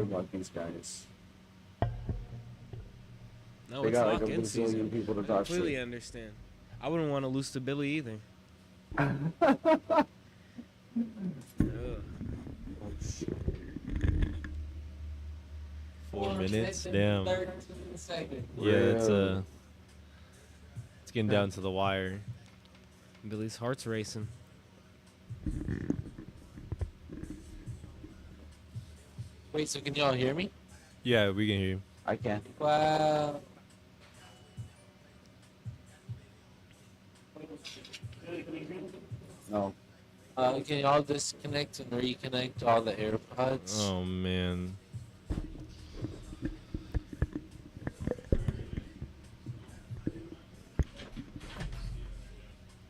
about these guys. No, They it's got like a lock-in season. bazillion people to I talk completely shit. understand. I wouldn't want to lose to Billy either. Ugh. 4 minutes. Damn. 13 seconds. Yeah, it's getting down to the wire. Billy's heart's racing. Wait, so can y'all hear me? Yeah, we can hear you. I can. Wow. No. Can y'all disconnect and reconnect all the AirPods? Oh man.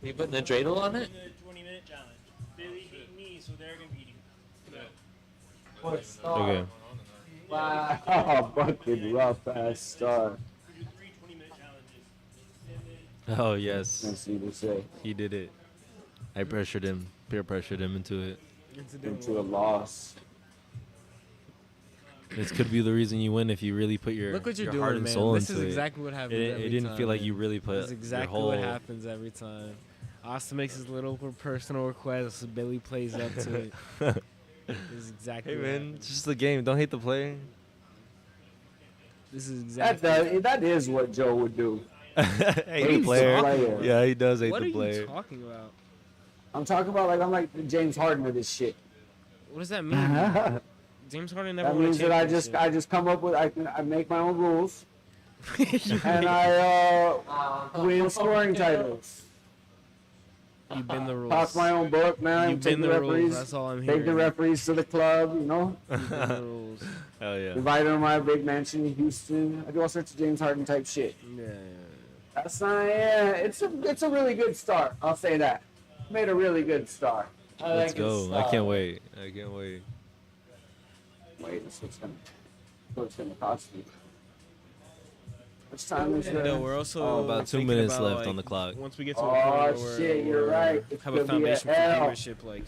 You putting a dreidel on it? 20-minute challenge. Billy beat me, so they're gonna beat him. Okay. Wow. Oh, fucking rough ass star. We do 3 20-minute challenges. Oh yes, Let's see what say. he did it. I pressured him, peer pressured him into it. Into a loss. This could be the reason you win if you really put your Look what you're your heart doing, and man. soul This into is it. exactly what happens It, every it didn't time, feel like man. you really put That's exactly your whole. what happens every time. Austin makes his little personal request. Billy plays up to it. This is exactly Hey what man, happens. it's just the game. Don't hate the player. This is exactly. That is what Joe would do. Hate He's the a player. player. Yeah, he does hate What the are player. you talking about? I'm talking about I'm like the James Harden of this shit. What does that mean? that James Harden never won a means that championship. I just come up with I make my own rules and I win scoring titles. You bend the rules. Talk my own book, man. You Take bend the the rules. referees. That's all I'm Take hearing. the referees to the club, you know. You bend the rules. Hell yeah. Invite them to my big mansion in Houston. I do all sorts of James Harden type shit. Yeah. That's not. Yeah, it's a really good start. I'll say that. Made a really good start. Let's go. I can't wait. I can't wait. Wait, this is what's gonna cost me. Which time is it? No, we're also About 2 thinking minutes about, left on the clock. Once we get to a Oh point where shit, you're right. It's have a gonna be foundation for L. viewership, like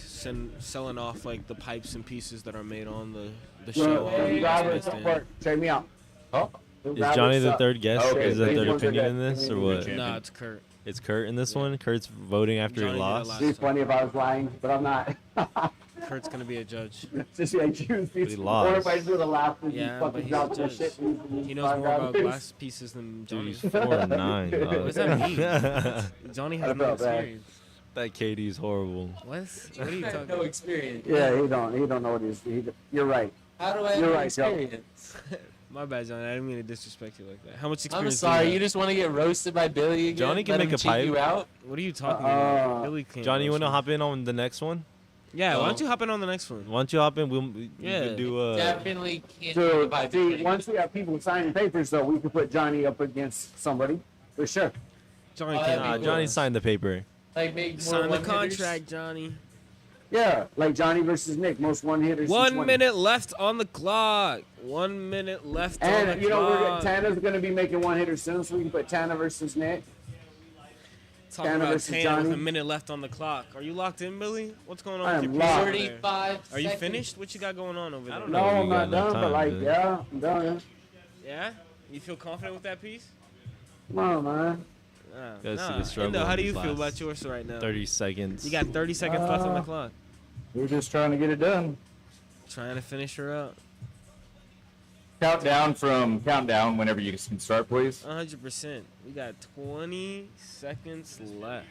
selling off like the pipes and pieces that are made on the Look, show. you on got the it. stand. Check me out. Oh, Is Johnny the third guest? Okay, Is the these third ones are opinion in good. this or what? Nah, it's Kurt. It's Kurt in this one. Kurt's voting after Johnny he did it lost. last It'd be funny if I was lying, but I'm not. Kurt's gonna be a judge. Just like you, he lost. or if I do the laugh and Yeah, you but fucking he's drop a that judge. shit. He knows more about glass pieces than Dude, Johnny. he's 4-9. What does that mean? That Johnny I has no felt bad. experience. KD's horrible. What? What are you talking No about? experience. Yeah, he don't know what he's. You're right. How do I You're have right, Joe. experience? My bad, Johnny. I didn't mean to disrespect you like that. How much I'm experience? sorry. do You you just want to get roasted by Billy again? Johnny can Let make him a cheat pipe. you out? have? What are you talking about? Billy can't. Johnny, you roast want to me. hop in on the next one? Yeah, why No. don't you hop in on the next one? Why don't you hop in? We Yeah. can do Definitely can't So, buy see, Billy. once we have people signing papers, though, we could put Johnny up against somebody for sure. Johnny Oh, can't. that'd be be cool. Johnny signed the paper. Like make more Sign the one-hitters? contract, Johnny. Yeah, like Johnny versus Nick, most one hitters. since 1 when? minute left on the clock. 1 minute left on And the you know, clock. Tana's gonna be making one hitter soon, so we can put Tana versus Nick. Talking Tanner about versus Tana with a Johnny. minute left on the clock. Are you locked in, Billy? What's going on I with am your locked. piece over there? 35 Are you seconds. finished? What you got going on over there? I don't No, know. I'm you got not enough done, but time, like, man. yeah, I'm done. Yeah? You feel confident with that piece? Come on, man. Gotta see the struggle Indo, how in do you these feel last about yours right now? 30 seconds. You got 30 seconds left on the clock. We're just trying to get it done. Trying to finish her up. Countdown whenever you can start, please. 100%. We got 20 seconds left.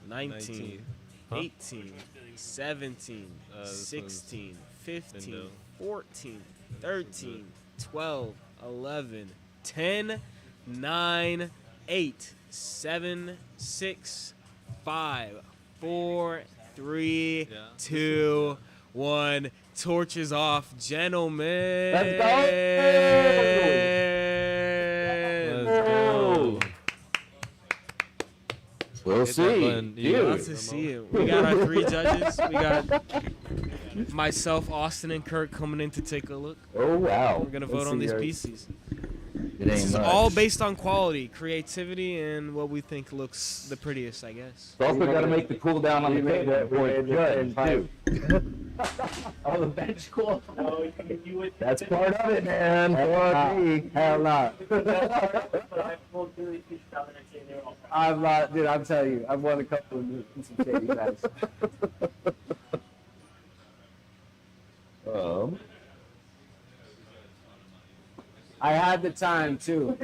19, Huh? 18, 17, This one's 16, 15, Indo. 14, 13, 12, 11, 10, 9, 8, 7, 6, 5, 4, 3, Yeah. 2, 1. Torches off, gentlemen. Let's go. Let's go. We'll Hit that see. button. Love Dude. to see it. We got our 3 judges. We got myself, Austin, and Kurt coming in to take a look. Oh, wow. We're gonna vote on these pieces. It This ain't is much. all based on quality, creativity, and what we think looks the prettiest, I guess. It's also got to make the cool down on the table before it's judged, too. Oh, the bench cool. No, you would. That's part of it, man. Hell no. But I pulled Billy Fish down the next day and they were all proud. I'm not, dude. I'm telling you, I've won a couple of some shady bets. I had the time too.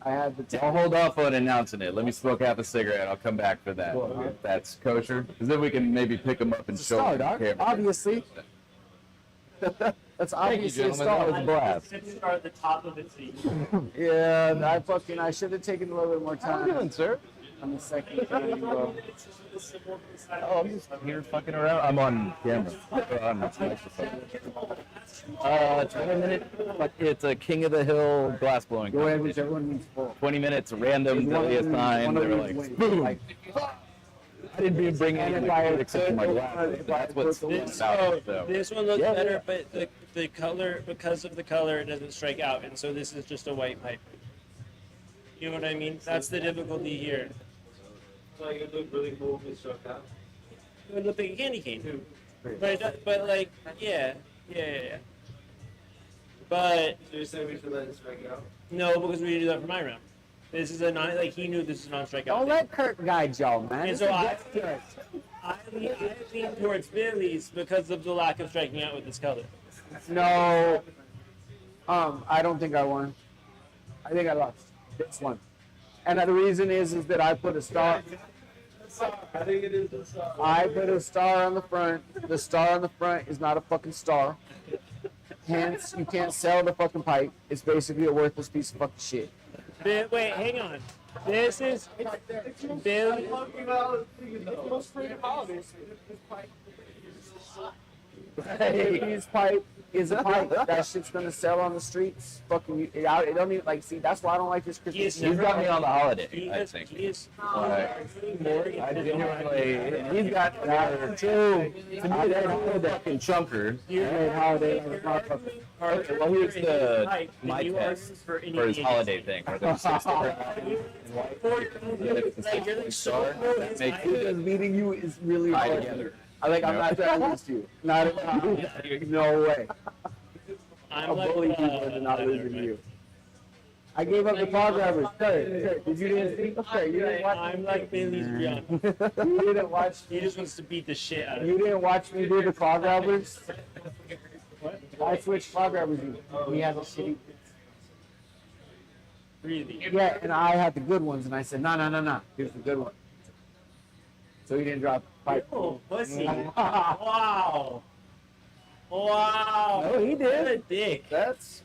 I had the I'll time. hold off on announcing it. Let me smoke half a cigarette. I'll come back for that. If that's kosher. Because then we can maybe pick them up and It's a show star, them on dog. camera. Obviously. That's Thank you, obviously a gentlemen. That was star. a blast. Let's start at the top of it, see. Yeah, I should have taken a little bit more How you time doing, sir? on the second thing, bro. Oh, I'm just here fucking around. I'm on camera. On microphone. 20-minute. Like it's a King of the Hill glass blowing. Go ahead, competition. whichever one needs full. 20 minutes, random, daily assigned. They were like, boom. I didn't even bring any liquid except for my glasses. That's what's about it, so. This one looks Yeah, better, but the color, because of the color, it doesn't strike out, and so this is just a white pipe. You know what I mean? That's the difficulty here. Like it looked really cool if it struck out. It would look like a candy cane, but like, yeah. But So you're saying we should let it strike out? no, because we didn't do that for my round. This is a non, like he knew this is a non-strikeout. Don't thing. let Kurt guide y'all, man. And It's so a I good- lean towards Billy's because of the lack of striking out with this color. No. I don't think I won. I think I lost this one. And the reason is that I put a star. I think it is the star. I put a star on the front. The star on the front is not a fucking star. Hence, you can't sell the fucking pipe. It's basically a worthless piece of fucking shit. Wait, hang on. This is Billy. This pipe is a pipe. That shit's gonna sell on the streets. Fucking, it don't even like. See, that's why I don't like this Christmas. Yes, He's got me on the holiday, He I is, think. he is I genuinely, he's got that too. To me, that's the fucking chunker. Made holiday like a motherfucker. Okay, well, here's the my test for his holiday thing. Where there's 6 Like, you're like so Make Because meeting you is really tie hard. together. I'm not trying to lose to you. Not no way. I'm I'll like, bully people into not losing to you. I gave up the car grabbers. Kurt, did you didn't see? Kurt, you didn't watch. I'm like Billy's Brian. You didn't watch. He just wants to beat the shit out of You me. didn't watch me do the car grabbers. I switched car grabbers. He has a shitty. Really. Yeah, and I had the good ones, and I said, no. Here's the good one. So he didn't drop pipe. Oh, pussy. Wow. Wow. No, he What did. a dick. That's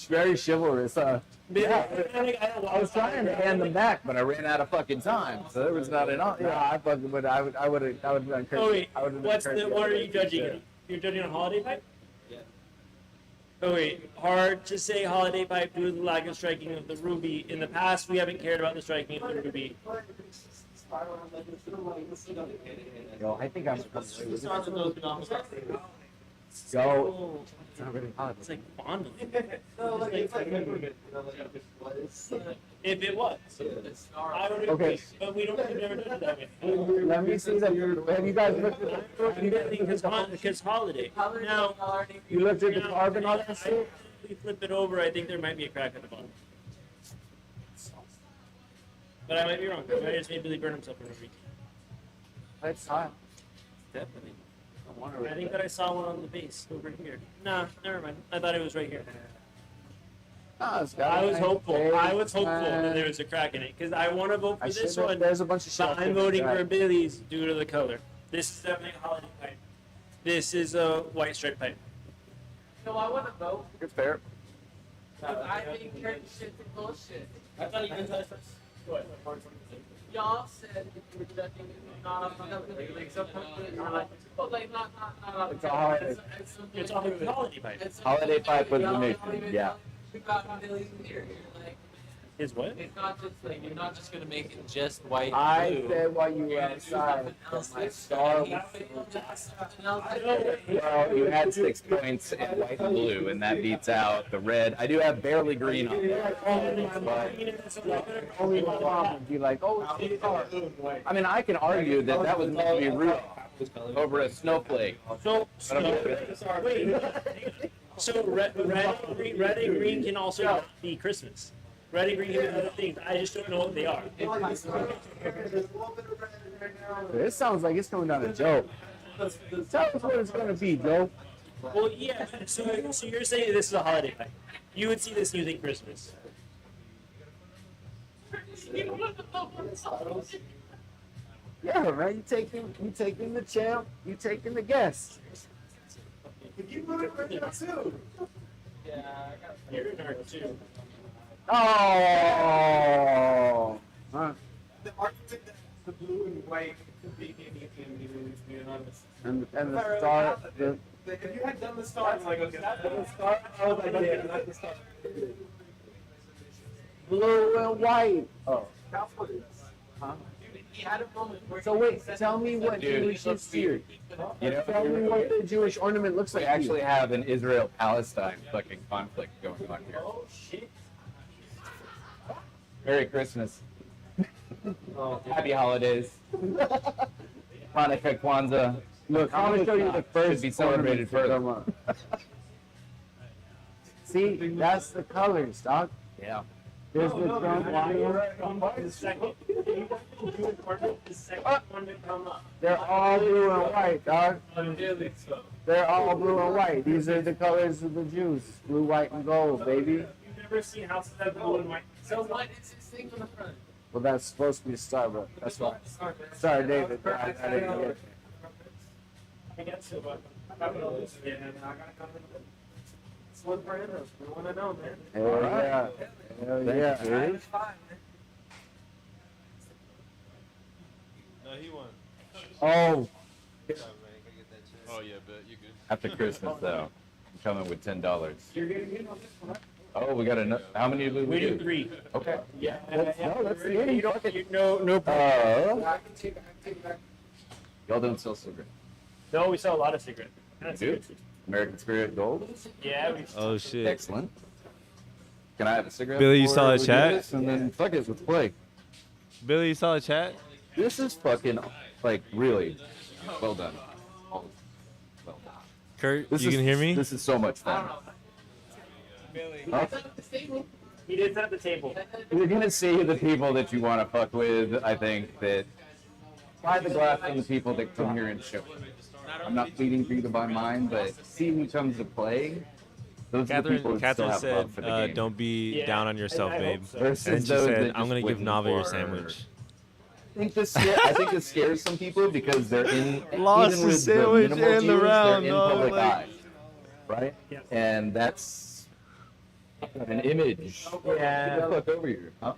very chivalrous. Yeah. I was trying to hand them back, but I ran out of fucking time, so there was not enough. Yeah, I fucking would. I would have done crazy. Oh wait, I would've done what are you judging? Yeah. You're judging on holiday pipe? Yeah. Oh wait, hard to say holiday pipe due to the lack of striking of the ruby. In the past, we haven't cared about the striking of the ruby. Yo, I think I'm. Yo, Oh, it's not really hot. it's like fondling. If it was, I would agree. Okay. But we've never done it that way. Let me see that. Have you guys looked at? Because holiday. Now, You looked at the carbon on that shit? if we flip it over, I think there might be a crack at the bottom. But I might be wrong. I might just maybe burn himself for no reason. It's hot. Definitely. I think that I saw one on the base over here. Nah, never mind. I thought it was right here. No, it's got I a was nice hopeful. base, I was hopeful man. that there was a crack in it because I want to vote for I this should- one. There's a bunch of shit. But I'm voting for Billy's due to the color. This is definitely a holiday pipe. This is a white stripe pipe. No, I want to vote. It's fair. Because I think Kurt shit is bullshit. I thought you guys had what? Y'all said you were judging it not on the company. Like sometimes you're like, well, like not on It's a holiday. It's a holiday pipe. Holiday pipe was the Y'all new don't thing, even yeah. know we got Billy's here. Like, Is what? it's not just like you're not just gonna make it just white. I blue. said while you were You're gonna do outside, something else my like star something else. Well, you had 6 points in white and blue, and that beats out the red. I do have barely green on there. only my mom would be like, oh, it's a star. I mean, I can argue that that was meant to be Rudolph. Over a snowflake. So, wait. So red and green can also not be Christmas. Red and green can be other things. I just don't know what they are. This sounds like it's coming down to Joe. Tell us what it's gonna be, Joe. Well, yeah. So you're saying this is a holiday pipe. You would see this and you think Christmas. Yeah, right. You taking the champ. You taking the guest. You're in art too. Oh. Huh. The argument that the blue and white could be anything, being honest. And the star. If you had done the star, I'm like, okay, that's the star. I was like, okay, not the star. Blue and white. Oh. That's what it is. Huh? He had a moment where So wait, tell me what Jewish is here. You know, Tell me what the Jewish ornament looks we like. actually have an Israel-Palestine fucking conflict going on here. Oh, shit. Merry Christmas. Happy holidays. Hanukkah, Kwanzaa. Look, I'm gonna show you the first. Should be celebrated ornament to come up. See, that's the colors, dog. Yeah. There's the drum line. The second one to come up. They're all blue and white, dog. They're all blue and white. These are the colors of the Jews. Blue, white, and gold, baby. You've never seen houses that have blue and white. So what is this thing on the front? Well, that's supposed to be a star, bro. That's why. Sorry, David. I didn't get it. I guess so, but I don't know this yet. It's what brand is. We want to know, man. Hell yeah. Hell yeah. No, he won. Oh, Oh yeah, but you good. After Christmas, though, I'm coming with $10. Oh, we got enough. How many did We do 3. Okay. Yeah. that's the end. You don't. No problem. Y'all don't sell cigarettes. No, we sell a lot of cigarettes. Do? American Spirit Gold. Yeah. We, Oh shit. Excellent. Can I have a cigarette? Billy, you before saw a we do chat? this? And then fuck it, let's play. Billy, you saw the chat? This is fucking like really well done. Well done. Kurt, This you is, can hear me? This is so much fun. Huh? he did set the table. You're gonna see the people that you want to fuck with. I think that buy the glass from the people that come here and show. I'm not pleading for you to buy mine, but see who comes to play. Those are the people Catherine, that still have said, love for the game. don't be Yeah, down on yourself, I babe. hope so. Versus And she those said, that I'm going to just give Nava your waiting for- sandwich. I think this scares some people because they're in Lost even the with sandwich the minimal and the Jews, round, they're in dog, public like- eye, right? Yeah. And that's an image. Yeah. Get the fuck over here. Huh?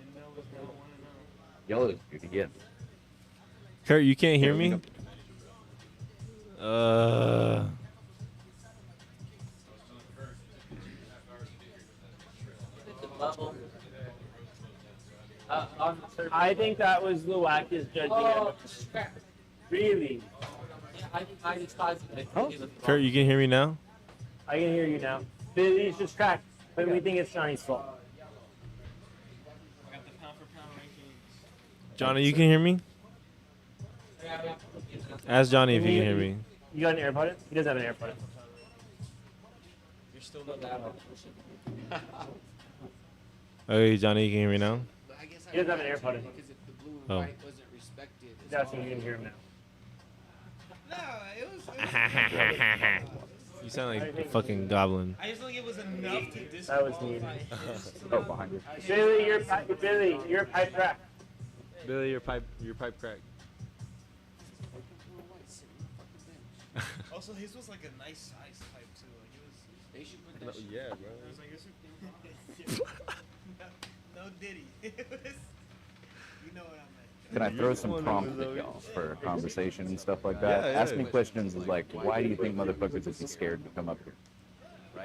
Yellow dude again. Kurt, you can't hear me? Bubble. On the surface. I think that was Luwak is judging Oh, us. Really? yeah, I think 95 is Kurt, you can hear me now? I can hear you now. It's just cracked, but we think it's Johnny's fault. Johnny, you can hear me? Ask Johnny if you can hear me. You got an AirPod in? He doesn't have an AirPod in. Okay, Johnny, you can hear me now? He doesn't have an AirPod in. Because if the blue and Oh. white wasn't respected, He's asking if you can hear him now. You sound like a fucking goblin. That was neat. Oh, behind you. Billy, you're pipe crack. Billy, your pipe cracked. Also, his was like a nice size type too. Like it was. they should put that shit. Yeah, bro. It was like no Diddy. It was. You know what I meant. Can I throw some prompts at y'all for conversation and stuff like that? Yeah, yeah. Ask me questions is like, why do you think motherfuckers would be scared to come up here?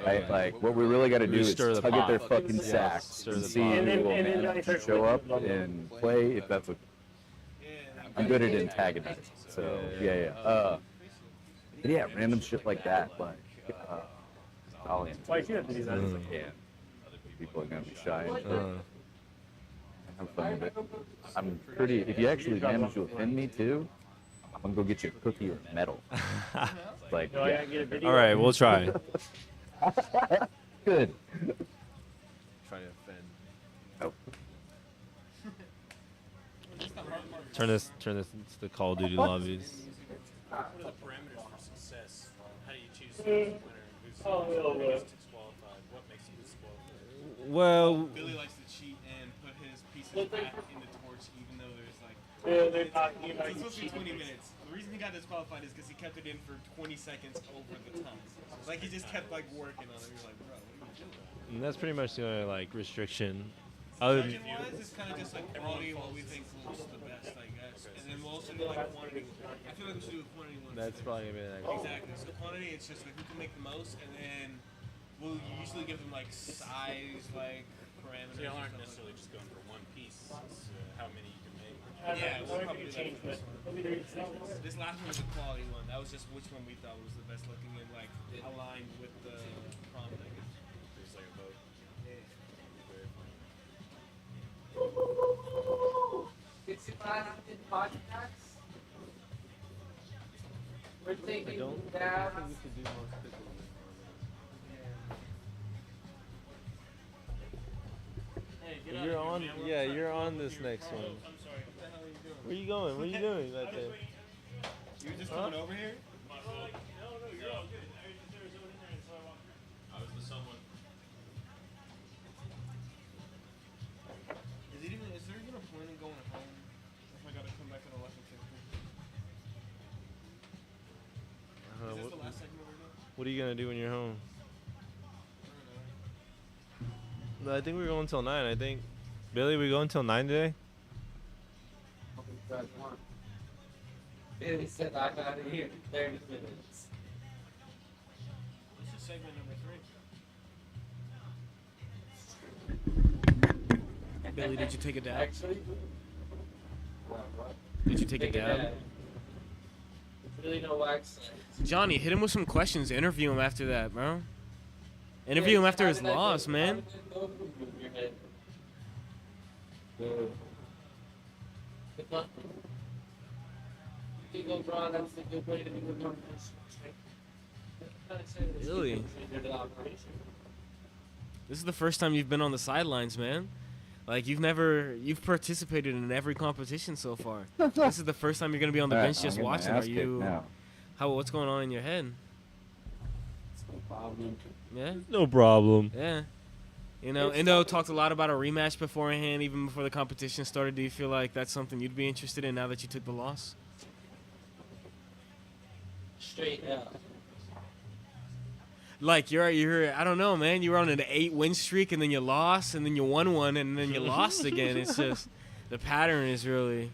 Right? Like, what we really got to do is Stir the tug at their pot. fucking Yeah, sacks stir and the see pot. who And then- will and then manage Johnny to starts show up flipping. and play if that's what. I'm good at antagonizing, so yeah. But yeah, random shit like that, like. I'll answer. Why you have to do that? Yeah. People are gonna be shy. Have fun with it. I'm pretty. If you actually manage to offend me too, I'm I'm gonna go get you a cookie or metal. Like, No, I yeah. gotta get a video. All right, we'll try. Good. Try to offend. Oh. Turn this into the Call of Duty lobbies. What are the parameters for success? How do you choose the winner? Who's disqualified? What makes you disqualified? Well, Billy likes to cheat and put his pieces back in the torch, even though there's like. They're talking about It's supposed to be cheating. 20 minutes. The reason he got disqualified is because he kept it in for 20 seconds over the time. Like he just kept like working on it. You're like, bro, what are you doing? and that's pretty much the only like restriction. Other than, Judging-wise, it's kind of just like quality, what we think is the best, I guess. And then we'll also do like quantity. I feel like we should do a quantity one. that's too. probably gonna be the next. Exactly. So quantity, it's just like who can make the most, and then we'll usually give them like size, like parameters. So y'all or aren't something. necessarily just going for one piece. It's how many you can make. Yeah, we'll probably do that change, for but this one. let me read this. This last one was a quality one. That was just which one we thought was the best looking and like aligned with the prompt, I guess. There's like a vote. It's in podcasts. We're taking dabs. Hey, get out You're of here, on. man. We're Yeah, trying you're to on talk this to your next phone. one. I'm sorry. What the hell are you doing? Where you going? What are you doing right there? You were just coming over here? My fault. No, you're all good. There was someone in there, so I walked. I was the someone. Is there even a point in going home if I gotta come back at 11:50? Is this the last segment we're doing? What are you gonna do when you're home? I don't know. No, I think we're going till 9. I think. Billy, we going till 9 today? Billy said I got it here in 30 minutes. This is segment number 3. Billy, did you take a dab? Actually, Did you take a dab? It's really no wax. Johnny, hit him with some questions. Interview him after that, bro. Interview him after his loss, man. That's a good way to do it. Really? This is the first time you've been on the sidelines, man. Like you've participated in every competition so far. This is the first time you're gonna be on the bench just watching. Are you? What's going on in your head? Yeah. No problem. Yeah. You know, Indo talked a lot about a rematch beforehand, even before the competition started. Do you feel like that's something you'd be interested in now that you took the loss? Straight up. Like you're I don't know, man. You were on an 8-win streak and then you lost and then you won one and then you lost again. It's just the pattern is really.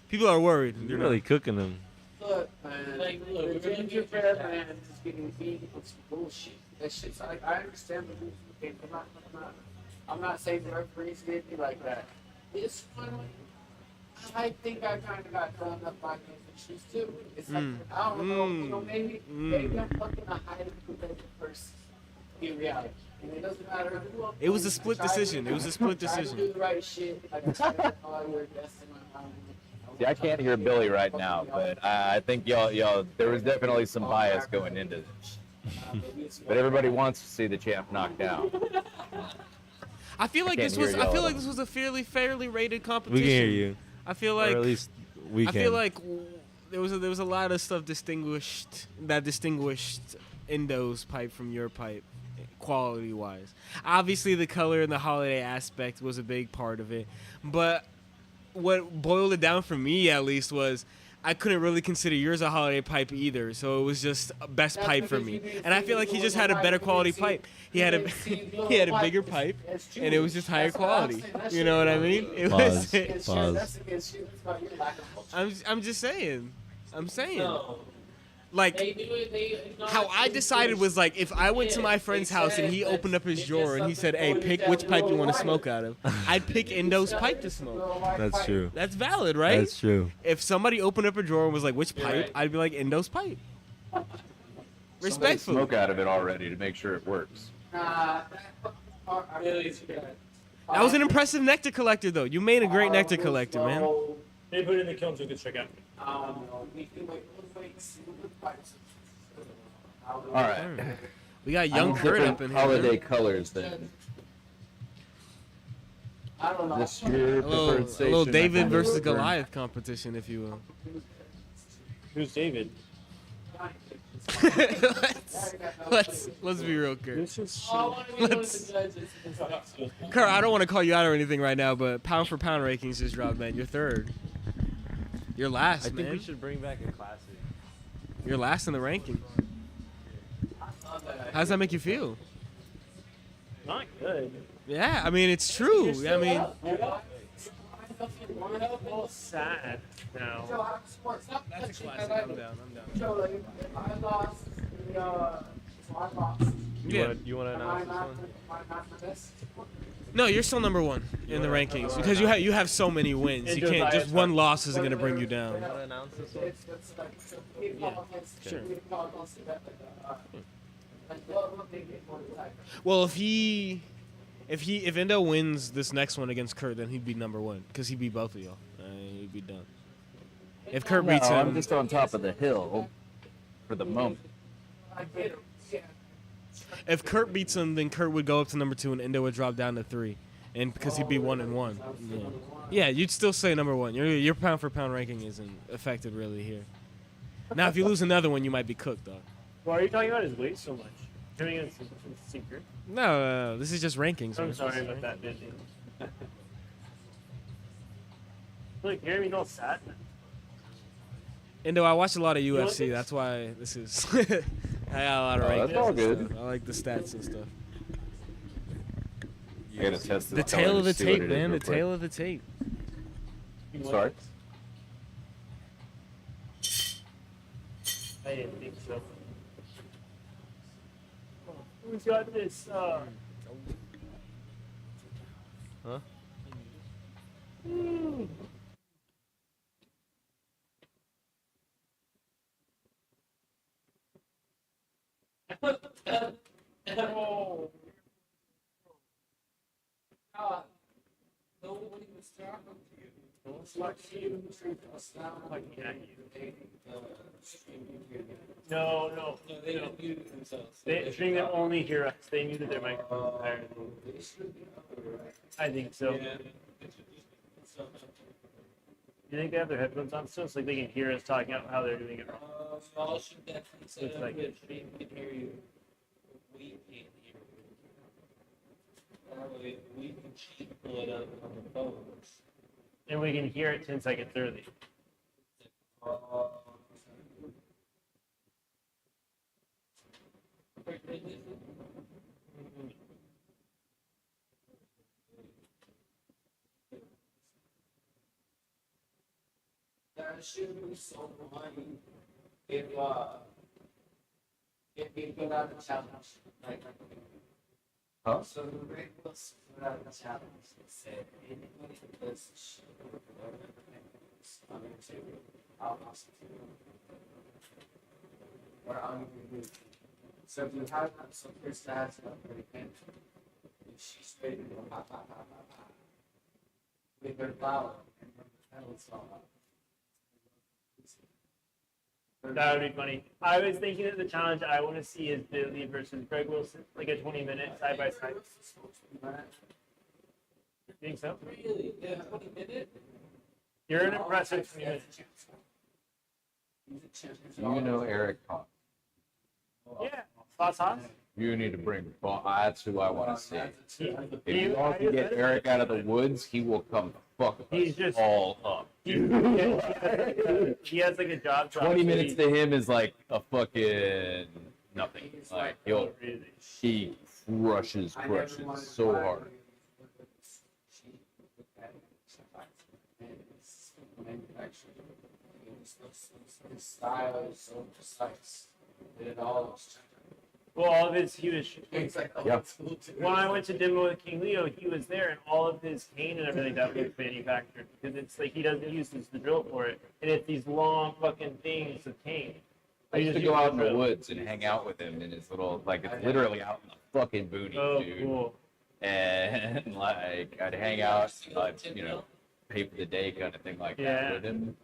People are worried. You're really cooking them. Look, man. Like, look, the gingerbread man is getting beat with some bullshit. That shit's like, I understand the rules of the game. I'm not saying the referees did me like that. This one, I think I kind of got drawn up by those issues too. It's like, I don't know, you know, maybe I'm fucking a highly competitive person in reality. And it doesn't matter who I'm It was a playing, split I try to decision. do- It was a split try to decision. do the right shit. Like I said, all your best in my mind. See, I can't hear Billy right now, but I think y'all, there was definitely some bias going into this. But everybody wants to see the champ knocked out. I feel like Can't this hear was. I y'all feel at like all. this was a fairly rated We competition. can hear you, I feel or like. at least we I can. feel like there was a lot of stuff that distinguished Indo's pipe from your pipe, quality wise. Obviously, the color and the holiday aspect was a big part of it, but what boiled it down for me at least was I couldn't really consider yours a holiday pipe either, so it was just a best That's pipe for because me. you didn't And I see feel like he the just little had a better pipe, quality you didn't see- pipe. He had a you didn't see the he had a little bigger pipe. pipe, That's and it was Jewish. just higher That's what I'm quality. saying. That You shit know what I is mean? It Pause. was. against you. Pause. That's against you. That's about your lack of culture. I'm just saying. I'm saying. No. Like. They do it. They acknowledge How I it. decided was like if I went to my Yeah, friend's they house and said he that opened up his it's drawer and he just said, "Hey, something pick that which pipe you want to little smoke wire. out of," I'd pick Indo's pipe to smoke. Little white That's pipe. true. That's valid, right? That's true. If somebody opened up a drawer and was like, "Which You're pipe?" right. I'd be like, "Indo's pipe." Somebody Respectfully. smoke out of it already to make sure it works. Nah, that fucking part, I really forgot. That was an impressive nectar collector, though. You made a great nectar collector, man. They put it in the kiln so it could check out. We can wait, see the pipes. All right. We got young Kurt up in here. Holiday colors then. I don't know. This your A preferred little station. David versus Goliath competition, if you will. Who's David? let's be real, Kurt. This is I want to be one of the judges in this next one. Kurt, I don't want to call you out or anything right now, but pound for pound rankings just dropped, man. You're third. You're last, I think man. we should bring back a classic. You're last in the rankings. How does that make you feel? not good. Yeah, I mean it's true. I mean, Well, sad now. that's a classic. I'm down. I lost. You want to announce this one? No, you're still number one in the rankings because you have so many wins. You can't just one loss isn't gonna bring you down. You want to announce this one? Sure. Sure. Well, if Indo wins this next one against Kurt, then he'd be number one because he beat both of y'all. He'd be done. If Kurt beats him, I'm just on top of the hill for the moment. if Kurt beats him, then Kurt would go up to number two and Indo would drop down to 3, and because he'd be 1-1. Yeah, you'd still say number one. Your pound for pound ranking isn't affected really here. Now, if you lose another one, you might be cooked though. Why are you talking about his weight so much? Doing it in secret. No, this is just rankings. I'm man. sorry about that, Disney. Look, Jeremy's all sad. Indo, I watch a lot of want UFC. this? That's why this is. I got a lot of Oh, rankings. that's all and good. stuff. I like the stats and stuff. I gotta test The this tail of the color to see what tape, it is man. The real quick. tail of the tape. Sorry. I didn't think so. Who's got this? Huh? Oh. God. Nobody was talking to you. It's like you treat us now like No. they don't mute themselves. They stream them only hear us. They muted their microphones entirely. I think so. You think they have their headphones on still, so like they can hear us talking about how they're doing it wrong? Y'all should definitely say Looks that like the it. stream can hear you. We can't hear you. We can cheat and pull it up on the phones. And we can hear it 10 seconds early. That should be so funny if we put out a challenge. Like, Huh? so the Rick was put out a challenge and said anybody who does this shit on YouTube, I'll listen to you. Or on your So if you have some Chris has an upgrade and she's ready to go ha ha ha ha ha with her flower and then the pedals fall out. That would be funny. I was thinking that the challenge I want to see is Billy versus Greg Wilson, like a 20-minute side by side. You think so? Really? Yeah, 20 minutes? You're an impressive 20 minutes. You know Eric Hawk. Yeah. Boss Haas? You need to bring. That's who I want to see. If You- you all can get Eric out of the woods, he will come fuck He's us just- all up. He he has like a job. 20 minutes to him is like a fucking nothing. Like he crushes so hard. His style is so precise that it all is Well, all of his, he was. Yeah. When I went to demo with King Leo, he was there, and all of his cane and everything that was manufactured because it's like he doesn't use the drill for it, and it's these long fucking things of cane. I used to use go out in the drill. woods and hang out with him in his little, like, it's literally out in the fucking boonies, Oh, dude. cool. And like, I'd hang out, you know, pay for the day kind of thing like Yeah. that with him.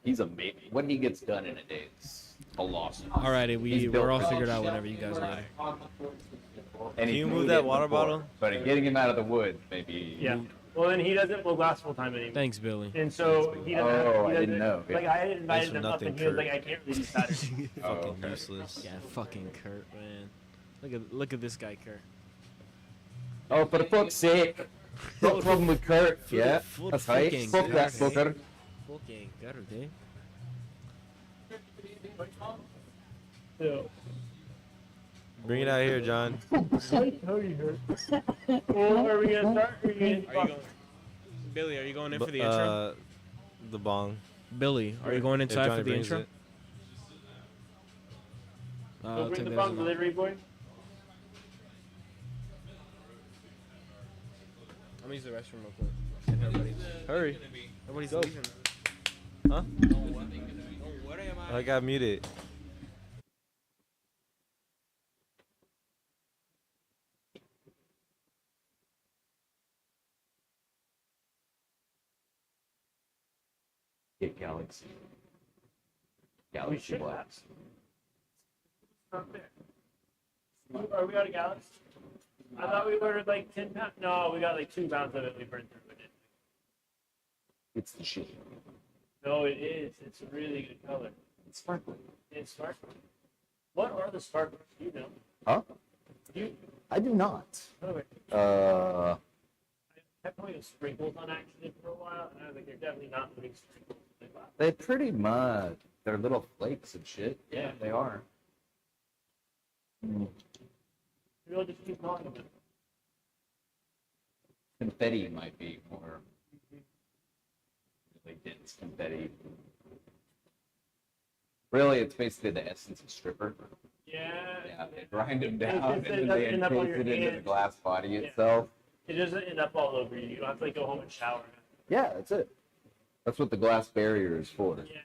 He's amazing. What he gets done in a day is colossal. Alrighty, He's built we're all for figured this out shit. whenever you guys are ready. And Can he's you made move it that water before, bottle? But getting him out of the woods, maybe. Yeah. Well, then he doesn't blow glass full time anymore. Thanks, Billy. And so he doesn't. Oh, he I didn't doesn't- know. Like Yeah. I had invited Thanks for him up, nothing, and he was Kurt. like, "I can't really do Saturday." Oh, Fucking okay. useless. Yeah, fucking Kurt, man. Look at this guy, Kurt. Oh, for the fuck's sake. No problem with Kurt. Yeah. full That's right. fucking Fuck that Kurt. fucker. Fucking Kurt, eh? So, Bring it out here, John. well, are we gonna start? Or are we gonna Are you going, Billy? Are you going in for the intro? The bong. Billy, are you going If inside Johnny for the brings intro? it. I'll Go bring take the that as bong a no. delivery boy. I'm gonna use the restroom real quick. If everybody's, Hurry. everybody's Go. leaving. Huh? I got muted. Get Galaxy. We Galaxy should have. Blast. Not there. Are we out of Galaxy? I thought we ordered like 10 pounds. No, we got like 2 pounds of it. We burned through it. It's the shit. No, it is. It's a really good color. It's sparkling. It's sparkling. What are the sparklers? Do you know? Huh? You. I do not. Oh, wait. Uh, I kept calling them sprinkles on accident for a while, and I was like, they're definitely not living sprinkles. Like, wow. they pretty much. They're little flakes of shit. Yeah. They are. Maybe I'll just keep calling them that. Confetti might be more. Really dense confetti. Really, it's basically the essence of stripper. Yeah. Yeah, they grind them down and It then they doesn't end up on encase your it into the hands. glass body Yeah. itself. It doesn't end up all over you. You don't have to like go home and shower. Yeah, that's it. That's what the glass barrier is for. Yeah.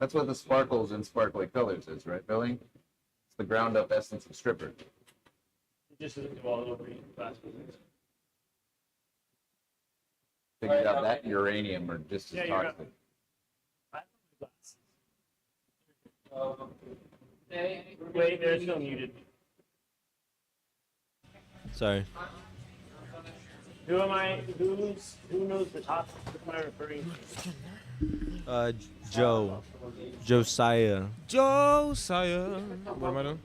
That's what the sparkles and sparkly colors is, right, Billy? It's the ground up essence of stripper. It just doesn't go all over you. Glass business. Figured out that uranium are just as Yeah, you're toxic. Wait, they're still muted. Sorry. Who am I? Who knows the topic? Who am I referring to? Joe. Josiah. Josiah. What am I doing?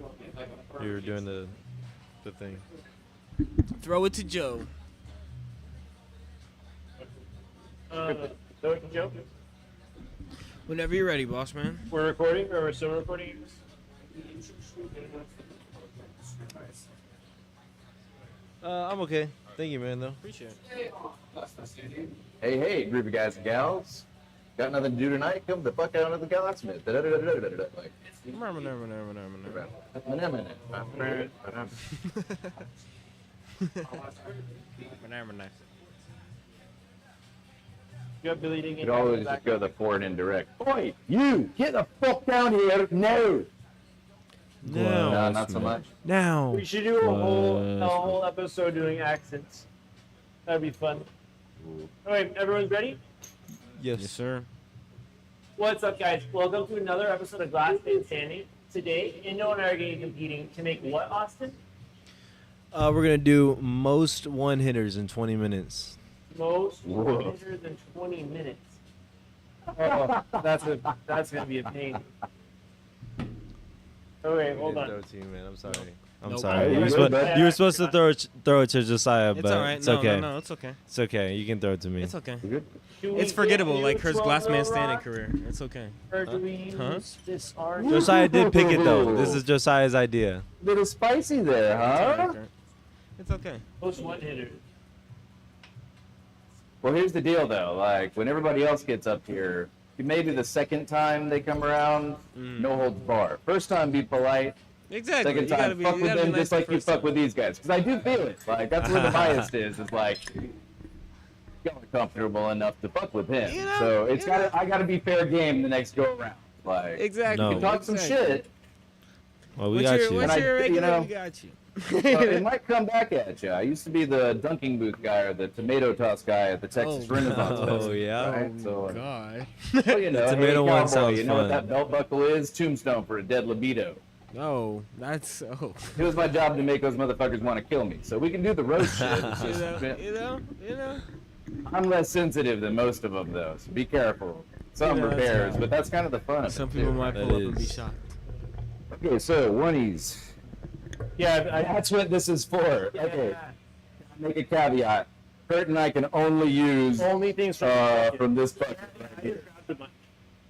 You were doing the thing. Throw it to Joe. So we can joke. Whenever you're ready, boss man. We're recording, or we're still recording. I'm okay. Thank you, man, though. Appreciate it. Hey, group of guys and gals. Got nothing to do tonight? Come the fuck out of the Galaxmith. Like, You got Billy you could always just go the forward and direct. Oi, you! Get the fuck down here! No! No, not so much. Now. We should do a whole episode doing accents. That'd be fun. Alright, everyone's ready? Yes. Yes, sir. What's up, guys? Welcome to another episode of Glass Man Standing. Today, Indo and I are going to be competing to make what, Austin? We're gonna do most one hitters in 20 minutes. Most Whoa. 120 minutes. Oh, that's going to be a pain. Okay, hold I on. didn't throw it to you, man. I'm sorry. I'm Nope. sorry. You're You good, were supposed to throw it to Josiah, It's but alright. it's No, okay. no, it's okay. It's okay. You can throw it to me. It's okay. You good? Do we It's forgettable, get like you Kurt's 12 glass man mil standing rock, career. It's okay. Or do we use Huh? this orange? Josiah did pick it though. This is Josiah's idea. Little spicy there, It's alright, huh? Kurt. It's okay. Most one hitter. Well, here's the deal, though. Like, when everybody else gets up here, maybe the second time they come around, no holds bar. First time, be polite. Exactly. Second You gotta time, be, fuck you with gotta be them nice just the like you first fuck time. with these guys. Because I do feel it. Like, that's where the bias is. It's like, you're comfortable enough to fuck with him. You know, So it's you know. I gotta be fair game the next go around. Like, Exactly. No. you talk some exactly. shit. Well, we got you. What's And your you regular? know, We got you. it might come back at you. I used to be the dunking booth guy or the tomato toss guy at the Texas Oh, Renaissance oh, Festival. yeah? Right? So, God. well, you know, The tomato hey, one cowboy, sounds you know what fun. that belt buckle is? Tombstone for a dead libido. Oh, that's It was my job to make those motherfuckers want to kill me. So we can do the roast shit. It's you just, know. I'm less sensitive than most of them, though. So be careful. Some Yeah, are that's bears, fine. but that's kind of the fun of Some it. people too, might right? pull up and be is. shocked. Okay, so oneies. Yeah, That's what this is for. Okay. Make a caveat. Kurt and I can only use only things from this bucket. Right here.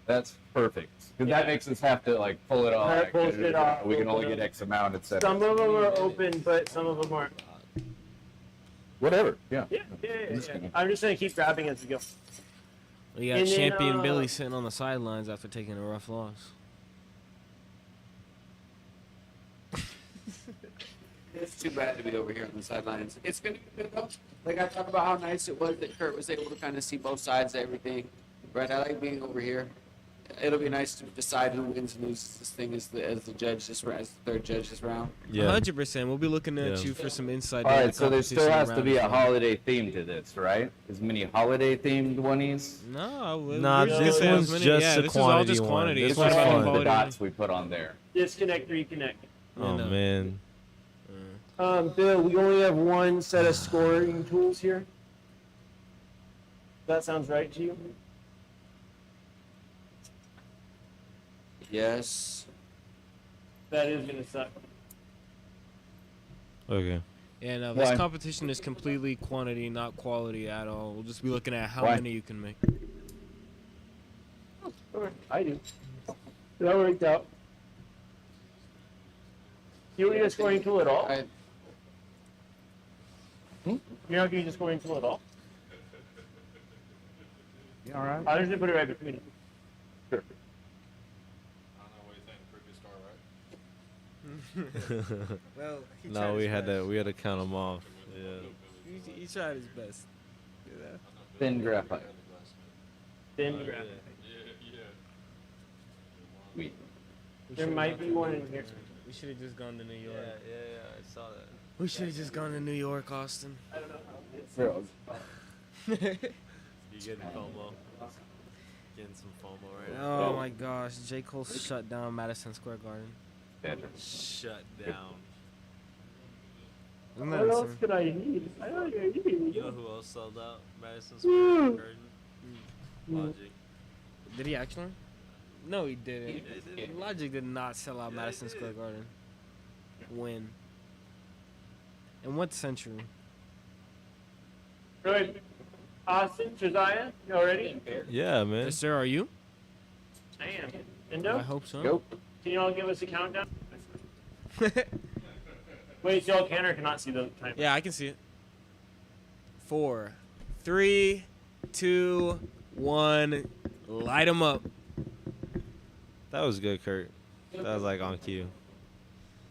That's perfect. Because that makes us have to like pull it all. That pulls it off. We can only get X amount, etc. Some of them are open, but some of them aren't. Whatever. Yeah. Yeah. I'm just gonna keep grabbing as we go. We got And then, champion Billy sitting on the sidelines after taking a rough loss. It's too bad to be over here on the sidelines. It's gonna be good though. Like I talked about how nice it was that Kurt was able to kind of see both sides of everything. Right? I like being over here. It'll be nice to decide who wins and loses this thing as the judge this round, as the third judge this round. Yeah. 100%. We'll be looking at Yeah. you for some insight. All into right, the so there still competition has to around be this a one. holiday theme to this, right? As many holiday themed oneies. No, Nah, this one's just a this is all just quantity one. quantity. This It's one's not about fun. The quality. dots we put on there. Disconnect, reconnect. Oh no. man. Bill, we only have one set of scoring tools here. That sounds right to you? Yes. That is gonna suck. Okay. Yeah, no, this Why? competition is completely quantity, not quality at all. We'll just be looking at how Why? many you can make. Okay, I do. That worked out. You don't need a scoring tool at all? You're not gonna use a scoring tool at all? You all right? I'm just gonna put it right between them. Sure. I don't know what you think. Previous star, right? Well, he No, we had to count them off. Yeah. He tried his best. You know? Thin graphite. Thin graph. Sweet. There might be one in here. We should have just gone to New York. Yeah, I saw that. We should have just gone to New York, Austin. I don't know how it's. Girls. You getting FOMO? Getting some FOMO right now. Oh my gosh, J. Cole shut down Madison Square Garden. Shut down. Isn't What that else insane? could I need? I don't need. You know who else sold out Madison Square Garden? Logic. Did he actually? No, he didn't. He did. Logic did not sell out Madison Square Garden. When? In what century? Good. Austin, Josiah, you all ready? Yeah, man. Yes, sir, are you? I am. Indo, I hope so. Go. can you all give us a countdown? Wait, so y'all can or cannot see the time? Yeah, I can see it. 4, 3, 2, 1. Light them up. That was good, Kurt. That was like on cue.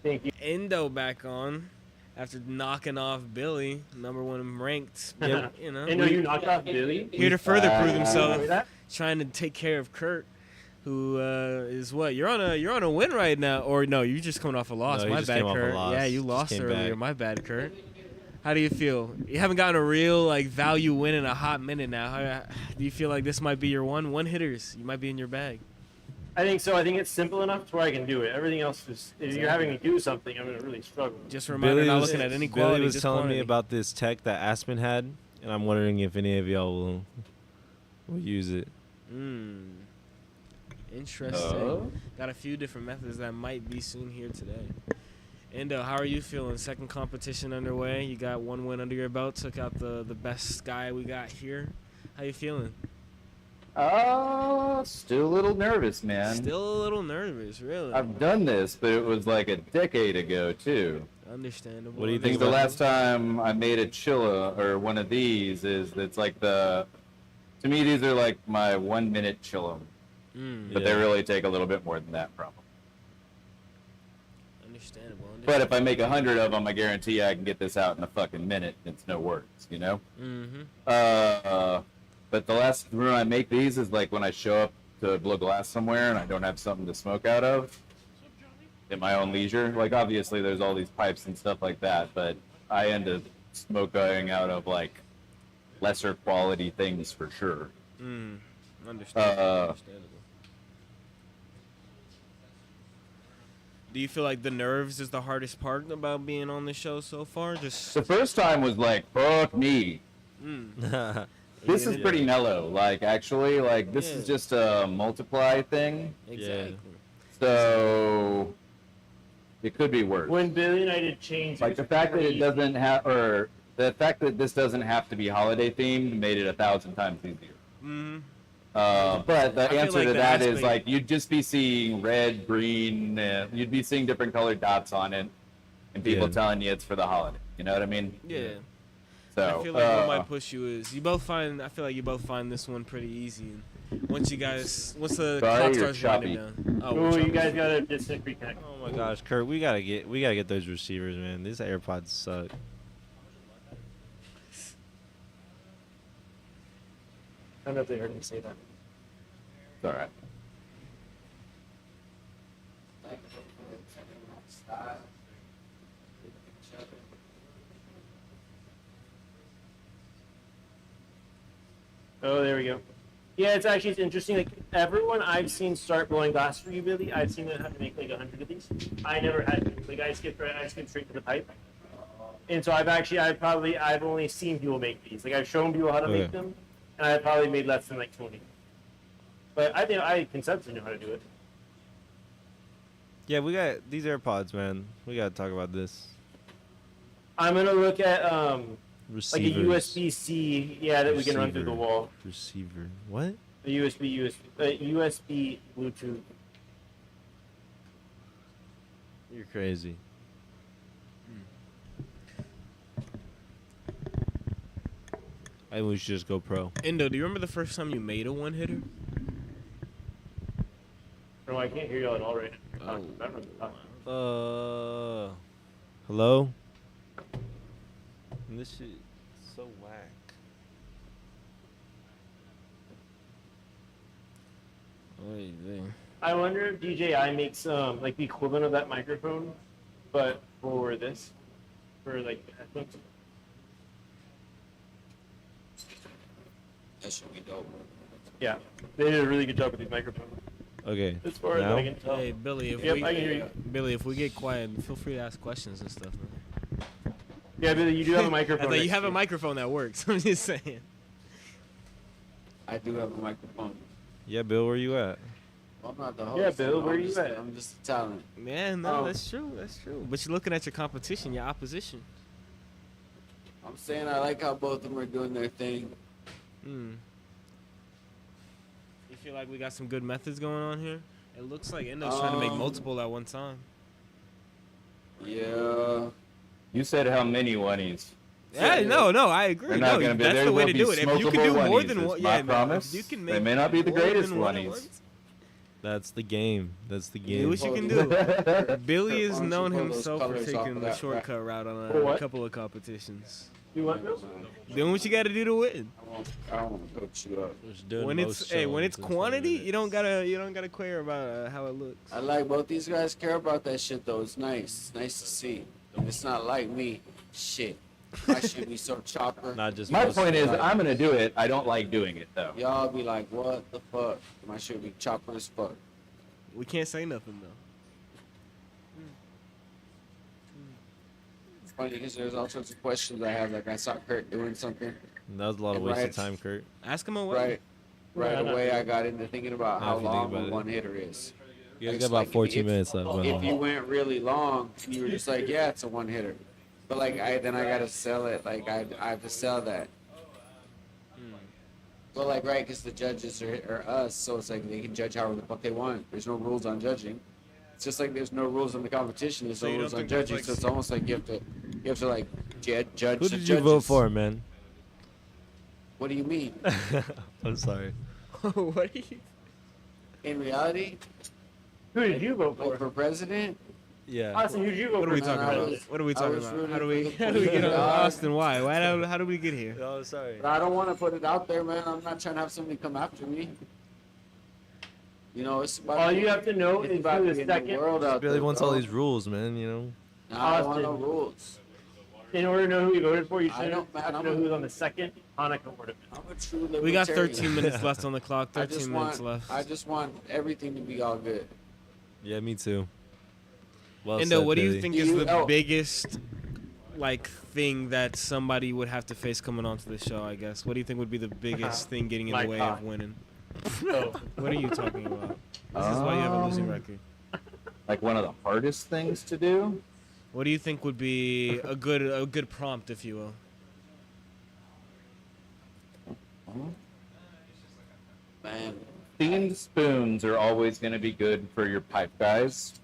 Thank you. Indo back on after knocking off Billy, number 1 ranked. Yeah. You know, Indo, you knocked off Billy? here to further prove himself, Wait, that? trying to take care of Kurt, who is what? You're on a win right now, or no? You just coming off a loss. No, he My just bad, came off a Kurt. loss. Yeah, you Just lost came earlier. back. My bad, Kurt. How do you feel? You haven't gotten a real like value win in a hot minute now. Do you feel like this might be your one hitters? You might be in your bag. I think so. I think it's simple enough to where I can do it. Everything else is, if you're having me do something, I'm going to really struggle. Just a reminder, not looking at any quality. Billy was just telling quantity. me about this tech that Aspen had, and I'm wondering if any of y'all will use it. Interesting. Got a few different methods that might be soon here today. Indo, how are you feeling? Second competition underway. You got 1 win under your belt. Took out the best guy we got here. How you feeling? Still a little nervous, man. Still a little nervous, really. I've done this, but it was like a decade ago too. Understandable. What do you I think think the about last time I made a chilla or one of these is it's like to me these are like my 1 minute chillum, but they Yeah. really take a little bit more than that probably. Understandable. But if I make 100 of them, I guarantee I can get this out in a fucking minute. It's no words, you know. But the last room I make these is like when I show up to blow glass somewhere and I don't have something to smoke out of. at my own leisure. Like obviously there's all these pipes and stuff like that, but I end up smoking out of like lesser quality things for sure. Understandable. Do you feel like the nerves is the hardest part about being on the show so far? Just The first time was like, fuck me. This is pretty mellow. Like actually, like this is just a multiply thing. exactly. So it could be worse. When Billy and I did change, Like the fact that it doesn't have, or the fact that this doesn't have to be holiday themed made it 1,000 times easier. But the feel answer like to the that is aspect- like you'd just be seeing red, green, you'd be seeing different colored dots on it, and people Yeah. telling you it's for the holiday. You know what I mean? Yeah. So I feel like what might push you is you both find. I feel like you both find this one pretty easy. And once the Sorry, clock you're starts winding choppy. down. Oh, Ooh, we're you choppy. guys gotta distant reconnect. Oh my gosh, Kurt, we gotta get those receivers, man. These AirPods suck. I don't know if they heard me say that. It's all right. Oh, there we go. Yeah, it's interesting. Like everyone I've seen start blowing glass for you, Billy, I've seen them have to make like 100 of these. I never had to. Like I skipped straight to the pipe. And so I've only seen people make these. Like I've shown people how to make them, and I probably made less than like 20. But I think I conceptually know how to do it. Yeah, we got these AirPods, man. We gotta talk about this. I'm gonna look at like a Receivers. USB-C, that we can run through the wall. Receiver. What? A USB Bluetooth. You're crazy. I think we should just go pro. Indo, do you remember the first time you made a one hitter? No, I can't hear you at all right now. Oh. I don't know. Hello? This shit is so whack. I wonder if DJI makes like the equivalent of that microphone, but for this, for like headphones. That should be dope. Yeah, they did a really good job with these microphones. Okay. As far as now? I can tell. Hey Billy, if Yep, we I can hear you. Billy, if we get quiet, feel free to ask questions and stuff, man. Yeah, Billy, you do have a I microphone. thought you next have to a microphone that works. I'm just saying. I do have a microphone. Yeah, Bill, where you at? I'm not the host. Yeah, Bill, where I'm you just, at? I'm just a talent. Man, no, Oh. that's true. That's true. But you're looking at your competition, your opposition. I'm saying I like how both of them are doing their thing. You feel like we got some good methods going on here? It looks like Endo's trying to make multiple at one time. Yeah. You said how many oneies? Yeah, no, I agree. They're not No, gonna be. that's There the way will to be do it. If you can do smokable more oneies, than is one, my yeah, promise. if you can They make may not be the more greatest than one at oneies. once, That's the game. That's the do game. what you can do. Billy has Why don't you known pull those himself for colors off taking of the that shortcut route on For a what? couple of competitions. You want Bill? Doing what you got to do to win. I don't want to coach you up. Just doing When most it's when it's shows in 20 quantity, minutes. you don't gotta care about how it looks. I like both these guys care about that shit though. It's nice. It's nice to see. And it's not like me. Shit. My shit be so chopper. Not just My most point is, shows. I'm gonna do it. I don't like doing it though. Y'all be like, what the fuck? My shit be chopper as fuck. We can't say nothing though. It's funny because there's all sorts of questions I have. Like I saw Kurt doing something. That was a lot of And wasted right- time, Kurt. Ask him away. Right. Right Yeah, I know. away, I got into thinking about Now, how if you think long about a it. one hitter is. You guys It's got about like 14 if- minutes left. by the If way. you went really long, and you were just like, yeah, it's a one hitter. But like then I gotta sell it. Like I have to sell that. Well, like right, because the judges are us, so it's like they can judge however the fuck they want. There's no rules on judging. It's just like there's no rules on the competition. There's So no you rules don't on think that's judging. like- So it's almost like you have to like judge Who the did judges. you vote for, man? What do you mean? I'm sorry. What are you? In reality, Who did you vote like for? for president, Yeah. Austin, who did you vote What are we for? talking I about? was- What are we I talking was about? rooting How do for we the how do we get on dog. Austin? Why? How do we get here? Oh, sorry. but I don't want to put it out there, man. I'm not trying to have somebody come after me. You know, it's about All you have to know it's is about who the getting the second. world out Billy there, wants bro. all these rules, man. You know. Nah, I don't want no Austin. rules. In order to know who you voted for, you I should don't, man, have to I'm know a- who was on the second Hanukkah ornament. I'm a true libertarian. We got 13 minutes left on the clock. I 13 just minutes want, left. I just want everything to be all good. Yeah, me too. Well Indo, said, what do you Billy. think Do is you- the oh. biggest like thing that somebody would have to face coming onto the show? I guess. What do you think would be the biggest thing getting in My the way cock. of winning? Oh. What are you talking about? This is why you have a losing record. Like one of the hardest things to do. What do you think would be a good prompt, if you will? Man, Themed spoons are always going to be good for your pipe guys.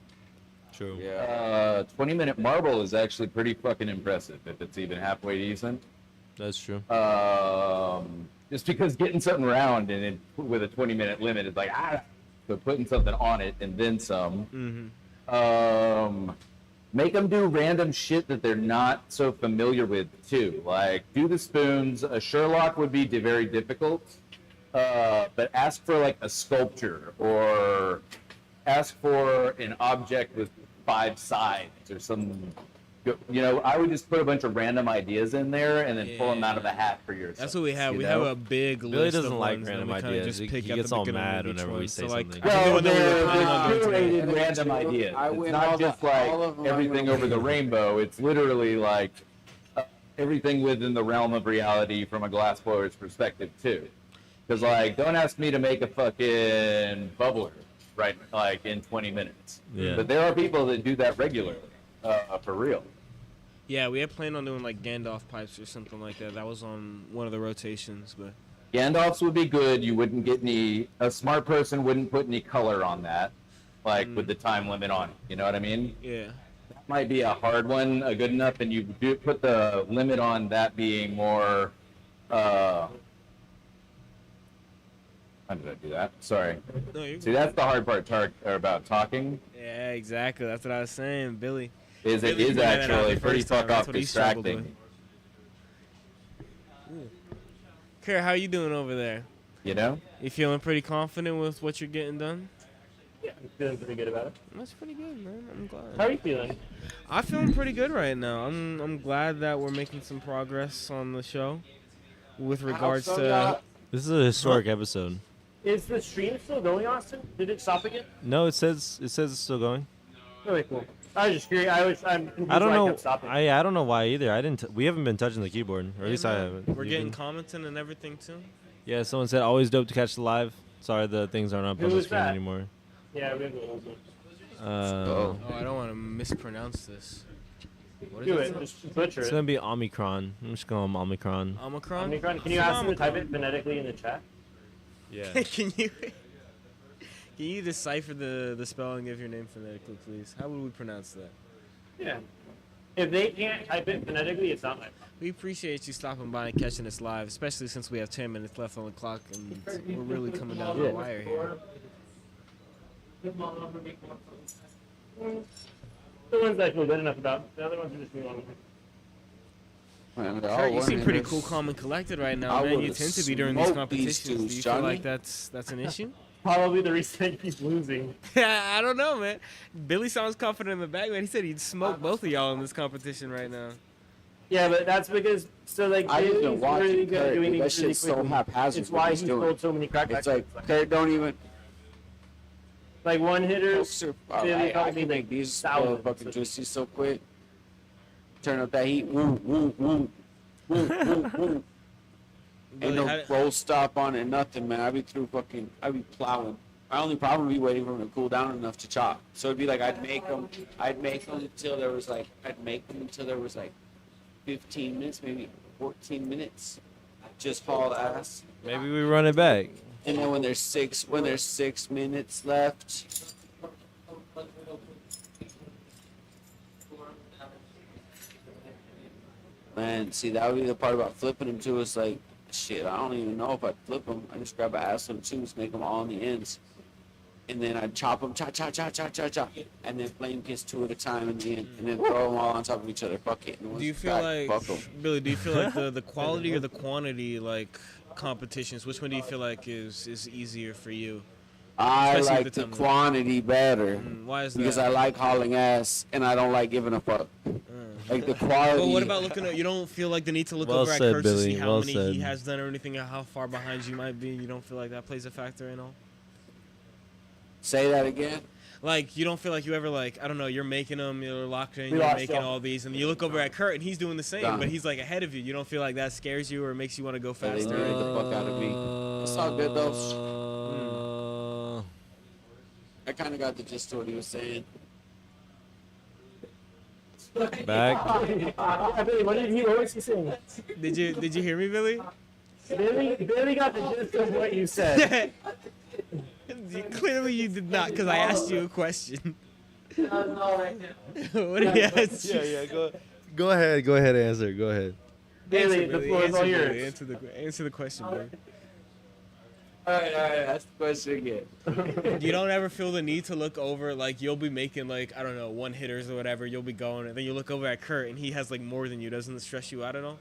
True. yeah. 20-minute marble is actually pretty fucking impressive if it's even halfway decent. That's true. Just because getting something round and it, with a 20-minute limit is like, so putting something on it and then some. Mm-hmm. Make them do random shit that they're not so familiar with too. Like do the spoons. A Sherlock would be very difficult, but ask for like a sculpture or ask for an object with 5 sides or some. You know, I would just put a bunch of random ideas in there and then pull them out of the hat for yourself. That's what we have. you We know? have a big Billy list doesn't of like ones, random and we kinda ideas. just He pick at gets the all beginning of mad each whenever one. we say So, like, something. I think the Well, one that we were they're planning on doing today- curated random ideas. I It's win not all just the- like all of them. everything over the rainbow. It's literally like everything within the realm of reality from a glass blower's perspective too. Because like, don't ask me to make a fucking bubbler right like in 20 minutes. Yeah. But there are people that do that regularly, for real. Yeah, we had planned on doing like Gandalf pipes or something like that. That was on one of the rotations, but Gandalf's would be good. You wouldn't get any. A smart person wouldn't put any color on that, like with the time limit on it. You know what I mean? yeah. That might be a hard one, good enough, and you do put the limit on that being more. How did I do that? Sorry. No, you're See, that's the hard part about talking. Yeah, exactly. That's what I was saying, Billy. Is it Billy is pointed that out actually the pretty first time. fuck That's off what he struggled distracting. Kara, how you doing over there? You know? You feeling pretty confident with what you're getting done? Yeah, I'm feeling pretty good about it. That's pretty good, man. I'm glad. How are you feeling? I'm feeling pretty good right now. I'm glad that we're making some progress on the show with regards so, to. y'all? This is a historic episode. Is the stream still going, Austin? Did it stop again? No, it says it's still going. Really cool. I was just curious. I'm confused I don't why it know. kept stopping. I don't know why either. I didn't. We haven't been touching the keyboard, or at least I haven't. We're You getting been? commenting and everything too. Yeah, someone said always dope to catch the live. Sorry, the things aren't up Who on the was screen that? anymore. Yeah, we have the old one. Oh, I don't want to mispronounce this. What is Do it? it. Just butcher It's it. gonna be Omicron. I'm just going Omicron. Omicron. Omicron. Can you ask them to type it phonetically in the chat? Yeah. Can you decipher the spelling of your name phonetically, please? How would we pronounce that? Yeah. If they can't type it phonetically, it's not my problem. We appreciate you stopping by and catching us live, especially since we have 10 minutes left on the clock and we're really coming down the wire here. The ones that I feel good enough about. The other ones are just me on. Man, they're all Kurt, you seem winning pretty this. cool, calm, and collected right now, I man. You would've tend to be during these smoked these competitions. Do dudes, you feel Johnny. like that's an issue? Probably the reason I keep losing. I don't know, man. Billy sounds confident in the back, man. He said he'd smoke both of y'all in this competition right now. Yeah, but that's because like I just been Billy's watching really good at Kurt, doing dude. That things really shit's so quickly. haphazard It's what why he's he doing. sold so many crack It's packs. like Kurt don't even. Like one hitters. All Billy right, I probably can make like these thousands. fucking juicy so quick. Turn up that heat. Woo, woo, woo, woo, woo, woo. Ain't Billy, how no did- roll stop on it, nothing, man. I be plowing. My only problem would be waiting for them to cool down enough to chop. So it'd be like I'd make them until there was like 15 minutes, maybe 14 minutes. Just haul ass. Maybe we run it back. And then when there's 6 minutes left, man, see that would be the part about flipping them too. It's like, shit, I don't even know if I'd flip them. I just grab an ass of choose, make them all on the ends, and then I'd chop them, chop, and then flame kiss 2 at a time in the end, and then throw them all on top of each other. Fuck it. And once Do you it's feel back, like, fuck 'em. Billy, do you feel like the quality or the quantity, like, competitions, which one do you feel like is easier for you? I Especially like with the the time limit. quantity better Why is that? because I like hauling ass and I don't like giving a fuck. Like the quality. But what about looking at? You don't feel like the need to look Well over at said, Kurt to see Billy. how Well many he said. has done or anything, or how far behind you might be. You don't feel like that plays a factor in all. Say that again. Like you don't feel like you ever like I don't know. You're making them. You're locked in. We You're lost making y'all. all these, and you look over at Kurt and he's doing the same, Done. but he's like ahead of you. You don't feel like that scares you or makes you want to go They faster. married the fuck out of me. It's all good though. I kind of got the gist of what he was saying. Back. Yeah, Billy, what was he saying? Did you hear me, Billy? Billy got the gist of what you said. Clearly you did not, because I asked you a question. What did he ask you? Yeah. Go ahead. Go ahead. Answer. Go ahead. Billy, the floor is all yours. Answer the question, Billy. All right. That's the question again. You don't ever feel the need to look over, like you'll be making like I don't know one hitters or whatever. You'll be going, and then you look over at Kurt, and he has like more than you. Doesn't it stress you out at all?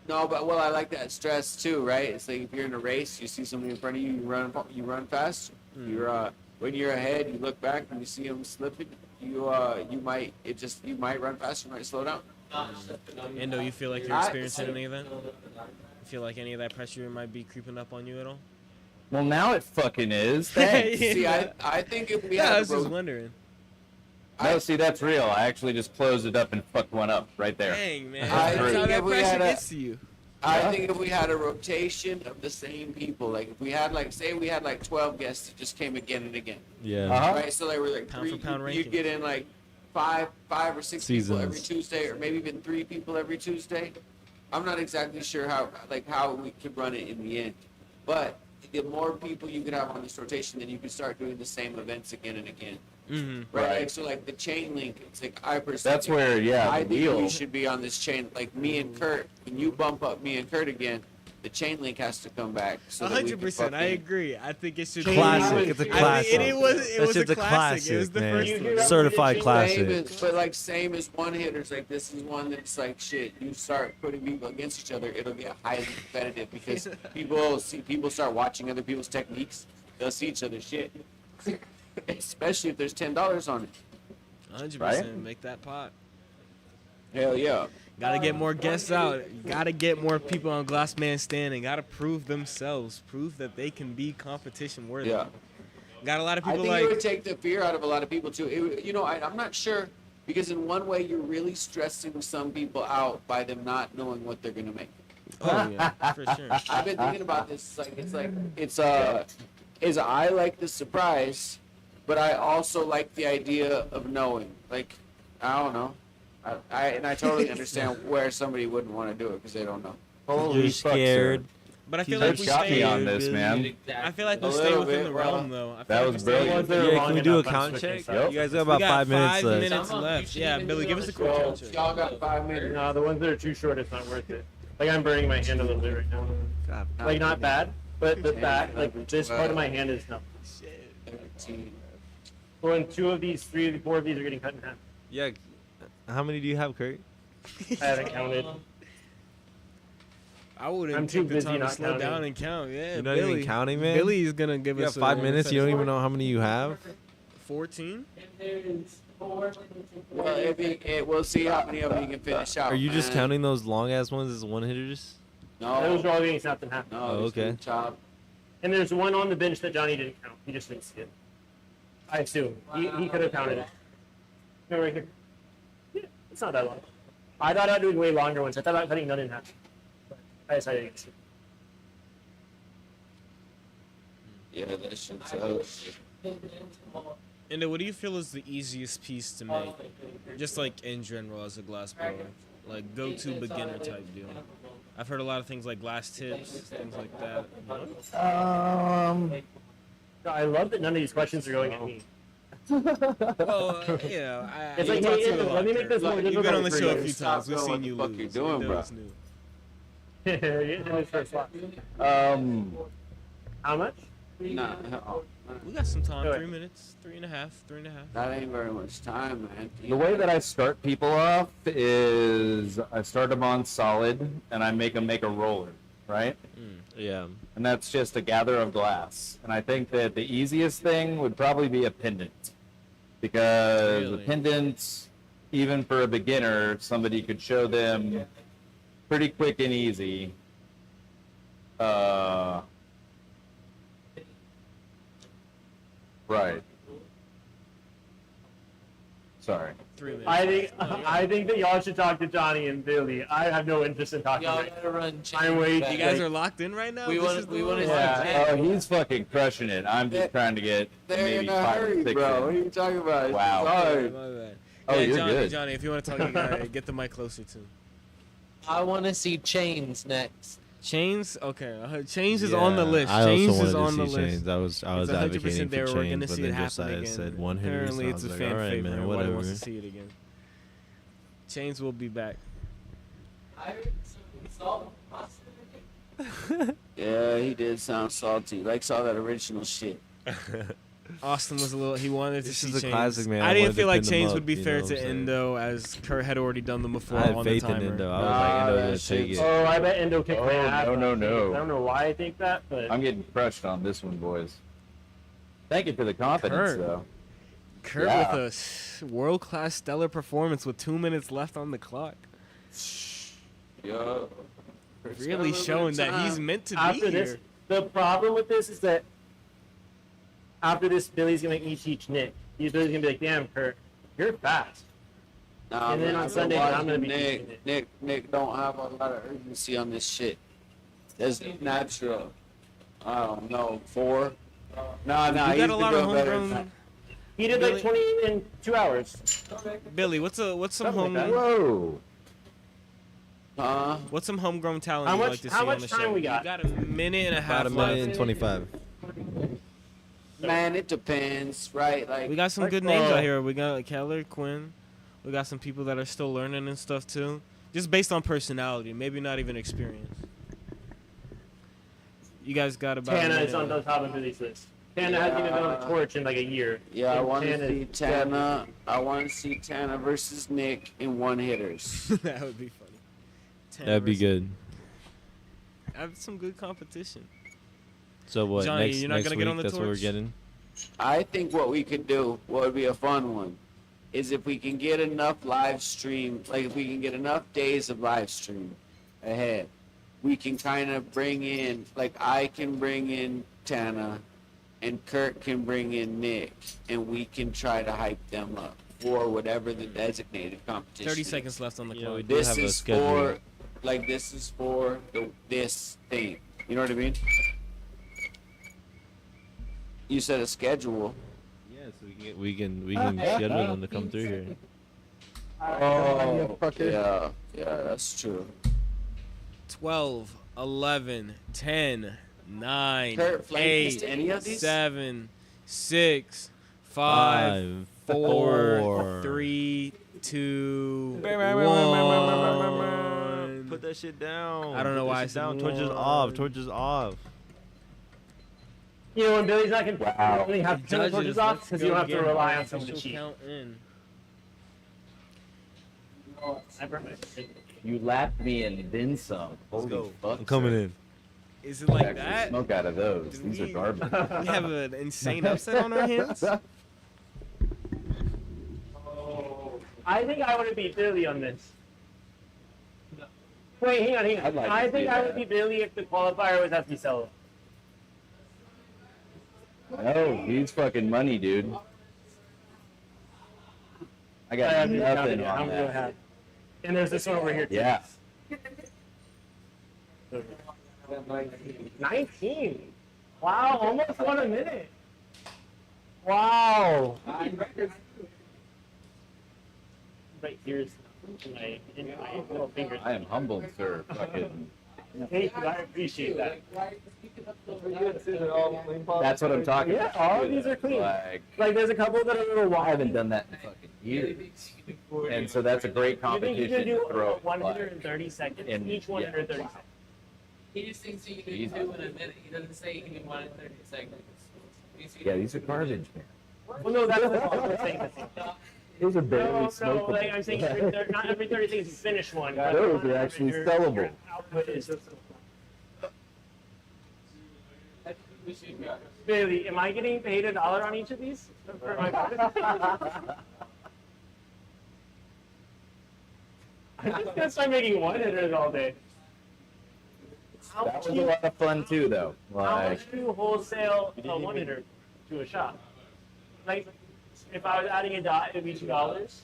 No, but I like that stress too, right? It's like if you're in a race, you see somebody in front of you, you run fast. You're when you're ahead, you look back and you see them slipping. You might run faster, you might slow down. Indo, you feel like you're experiencing any of that? You feel like any of that pressure might be creeping up on you at all? Well, now it fucking is. See, I think if we Yeah, I had was just wondering. No, see, that's real. I actually just closed it up and fucked one up right there. Dang, man. I That's think how that if we pressure had a- gets to you. I think if we had a rotation of the same people, like if we had say we had like 12 guests that just came again and again, Yeah. right? So like we're like Pound for pound you'd rankings. get in like five or six people every Seasons. Tuesday, or maybe even 3 people every Tuesday. I'm not exactly sure how we could run it in the end, but the more people you could have on this rotation, then you could start doing the same events again and again. Mm-hmm. Right? Right. Like, so like the chain link, it's like I personally That's where, yeah, I the think wheel. we should be on this chain. Like me and Kurt, when you bump up me and Kurt again, the chain link has to come back. So that we can 100%. I fucking- agree. I think it should Classic. It's a I classic. mean, it was That a shit's a classic. It was the classic, first man. one. Certified Same classic. as, but like same as one hitters, like this is one that's like shit. You start putting people against each other, it'll get highly competitive because people start watching other people's techniques. They'll see each other's shit, especially if there's $10 on it. 100%. Right? Make that pot. Hell yeah. Gotta get more guests out. Gotta get more people on Glass Man Standing. Gotta prove themselves. Prove that they can be competition worthy. Yeah. Got a lot of I people think it would like. take the fear out of a lot of people too. I'm not sure because in one way you're really stressing some people out by them not knowing what they're gonna make. Oh yeah, for sure. I've been thinking about this. Is I like the surprise, but I also like the idea of knowing. Like, I don't know. I totally understand where somebody wouldn't want to do it because they don't know. You're scared. But I feel They've like we got me stay. on this, man. I feel like we A stay little within bit, the bro. realm though. I feel That like was we stay brilliant. within- Yeah, can we do a count check? Yep. You guys got We about got 5 minutes 5 left. minutes left. Yeah, Billy, give us a quick count check. Y'all got 5 minutes. No, the ones that are too short, it's not worth it. Like I'm burning my hand a little bit right now. God. Like not bad, but the back, like this part of my hand is numb. 13. Well, and 2 of these, 3 4 of these are getting cut in half. Yeah. How many do you have, Kurt? I haven't counted. I wouldn't I'm take too the busy time to not slow counting. down and count. Yeah, You're not Billy. even counting, man? Billy's gonna give You us got 5 minutes. You don't even know how many you have. 14. Well, we'll see how many of them you can finish out. Are you just man. counting those long ass ones as one hitters? No. Those are all getting snapped in half. No. Oh, okay. Good job. And there's one on the bench that Johnny didn't count. He just didn't see it. I assume. He could have counted it. No, right here. Yeah, it's not that long. I thought I'd do way longer ones. I thought about cutting none in half. But I decided against it. Yeah, that shit sucks. And what do you feel is the easiest piece to make? Just like in general as a glass blower. Like go-to beginner type deal. I've heard a lot of things like glass tips, things like that. I love that none of these questions are going at me. Well, you know, It's you like, talk hey, to Indo, a lot, let me make Kurt. this more You've been difficult on the for show a you. few Stop times. We've doing seen what you the fuck lose. you're doing, Indo bro. is new. You're in the first slot. How much? Nah, We got some time. Do it. 3 minutes, 3.5, 3.5. that ain't very much time, man. The way that I start people off is I start them on solid and I make them make a roller. right? Yeah. And that's just a gather of glass. And I think that the easiest thing would probably be a pendant. Because a pendant, even for a beginner, somebody could show them pretty quick and easy. Right. Sorry. 3 minutes. I think that y'all should talk to Johnny and Billy. I have no interest in talking. Y'all to gotta run I'm waiting. You guys are locked in right now? We This wanna- is the we one? wanna- Yeah. Oh, he's fucking crushing it. I'm just trying to get They're maybe in a 5 or hurry, 6 bro. in. What are you talking about? Wow. Sorry. My bad. Oh, Yeah, you're Johnny, good. Johnny, if you want to talk, you gotta get the mic closer to him. I want to see Chains next. Chains, okay. Chains is on the list. I Chains also wanted is on to the see list. Chains. I was It's advocating 100% there. for We're Chains, gonna but see it then happen Josiah again. said one hitter. Apparently, So I it's was a like, fan all right, favorite. man, Everybody whatever. wants to see it again. Chains will be back. Yeah, he did sound salty. Like saw that original shit. Austin was a little. He wanted to This see is a Chains. classic, man. I I didn't wanted feel to like pin them Chains up, would be you fair know to what I'm saying? Indo, as Kurt had already done them before I had on faith the in timer. Indo. I was Nah, like, Indo that gonna take shit's- it. Oh, I bet Indo kicked Oh, my ass. no. I don't know why I think that, but I'm getting crushed on this one, boys. Thank you for the confidence, Kurt. though. Kurt Yeah. with a world-class stellar performance with 2 minutes left on the clock. Yo. Really showing that he's meant to be after here. this, the problem with this is that after this, Billy's gonna teach Nick. Billy's gonna be like, "Damn, Kurt, you're fast." Nah, And then man, on I've been Sunday, I'm watching gonna be teaching it. Nick don't have a lot of urgency on this shit. That's natural. I don't know, 4. Nah, You he's got a lot of been doing better than homegrown. He did Billy- like 20 in 2 hours. Billy, what's some Something like home? that. Whoa. What's some homegrown talent How you'd much- like to see how on much the time show? we got? You got a minute and a half About a left. minute and 25. Man, it depends, right? Like We got some good names out here. We got Keller, Quinn. We got some people that are still learning and stuff too. Just based on personality, maybe not even experience. You guys got about. Tana a is on the top of Billy's list. Tana hasn't even been on the torch in like a year. Yeah, I And want to Tana's see Tana. I want to see Tana versus Nick in one hitters. That would be funny. Tana That'd be versus- good. Have some good competition. So what? Johnny, next you're not next gonna week, get on the that's what we're torch? getting. I think what we could do, what would be a fun one, is if we can get enough live stream, like if we can get enough days of live stream ahead, we can kind of bring in, like I can bring in Tana, and Kurt can bring in Nick, and we can try to hype them up for whatever the designated competition 30 is. seconds left on the Yeah, clock. we do This have a is schedule. for, like this is for this thing. You know what I mean? You said a schedule. Yeah, so we can schedule them to come through here. Oh, yeah, that's true. 12, 11, 10, 9, Kurt, flank 8, missed any of these? 7, 6, 5, 4, 3, 2, 1. Put that shit down. I don't know Put that why I shit said down. Torches off. Torches off. You know, when Billy's not gonna only have to turn the torches off let's because go you don't have to get rely our on someone to official cheat. count in. I brought my You lapped me and then some. Holy go. fuck. I'm coming in. Is it like Actually that? smoke out of those. Did These are we- garbage. We have an insane upset on our hands? I think I would beat Billy on this. Wait, hang on. I'd like to I see think I would that. beat Billy if the qualifier was FEAT. Oh, he's fucking money, dude. I got nothing on that. And there's this one over here too. Yeah. 19. Wow, almost 1 a minute. Wow. Right here's my little finger. I am humbled, sir. Fucking. Thank you, I appreciate that. That's what I'm talking Yeah, about. all of these are clean. Like there's a couple that are a little I wild. haven't done that in fucking years. And so that's a great You think you competition could do to throw. 130 seconds? in- Each 130 yeah. seconds. He just thinks you can Easy. do in a minute. He doesn't say you can 1 in 30 seconds. Yeah, these are garbage, man. Well, no, that's what I'm saying. These are No, barely no, smokable. like I'm saying, not every 30 seconds you finish one. but Those are your actually sellable. output is Bailey, am I getting paid $1 on each of these? For my I'm just gonna start making one-hitters all day. How That much was do a you, lot of fun too, though. how Like, much do you wholesale a one-hitter to a shop? Like, if I was adding a dot, it would be $2.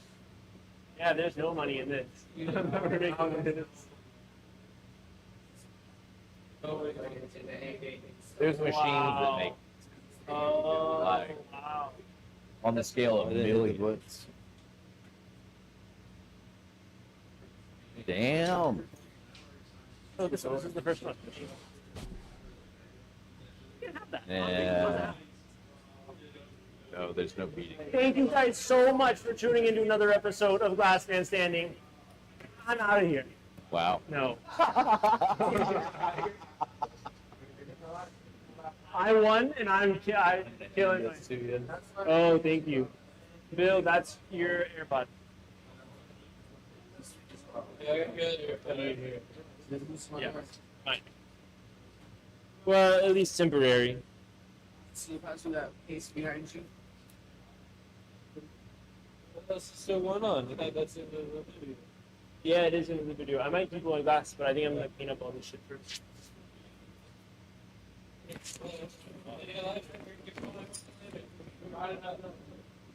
Yeah, there's no money in this. I'm never making one-hitters. there's machines that make Oh, Like- wow. on the scale of millions. Damn. Oh, this is the first one. You can have that. Yeah. No, there's no beating. Thank you guys so much for tuning into another episode of Glass Man Standing. I'm out of here. Wow. No. I won, and I'm killing it. Oh, thank you. Bill, that's your AirPod. Yeah. Fine. Well, at least temporary. See if I see that case behind you. What's still going on? I thought that's in the video. Yeah, it is in the video. I might keep going glass, but I think I'm gonna clean up all this shit first.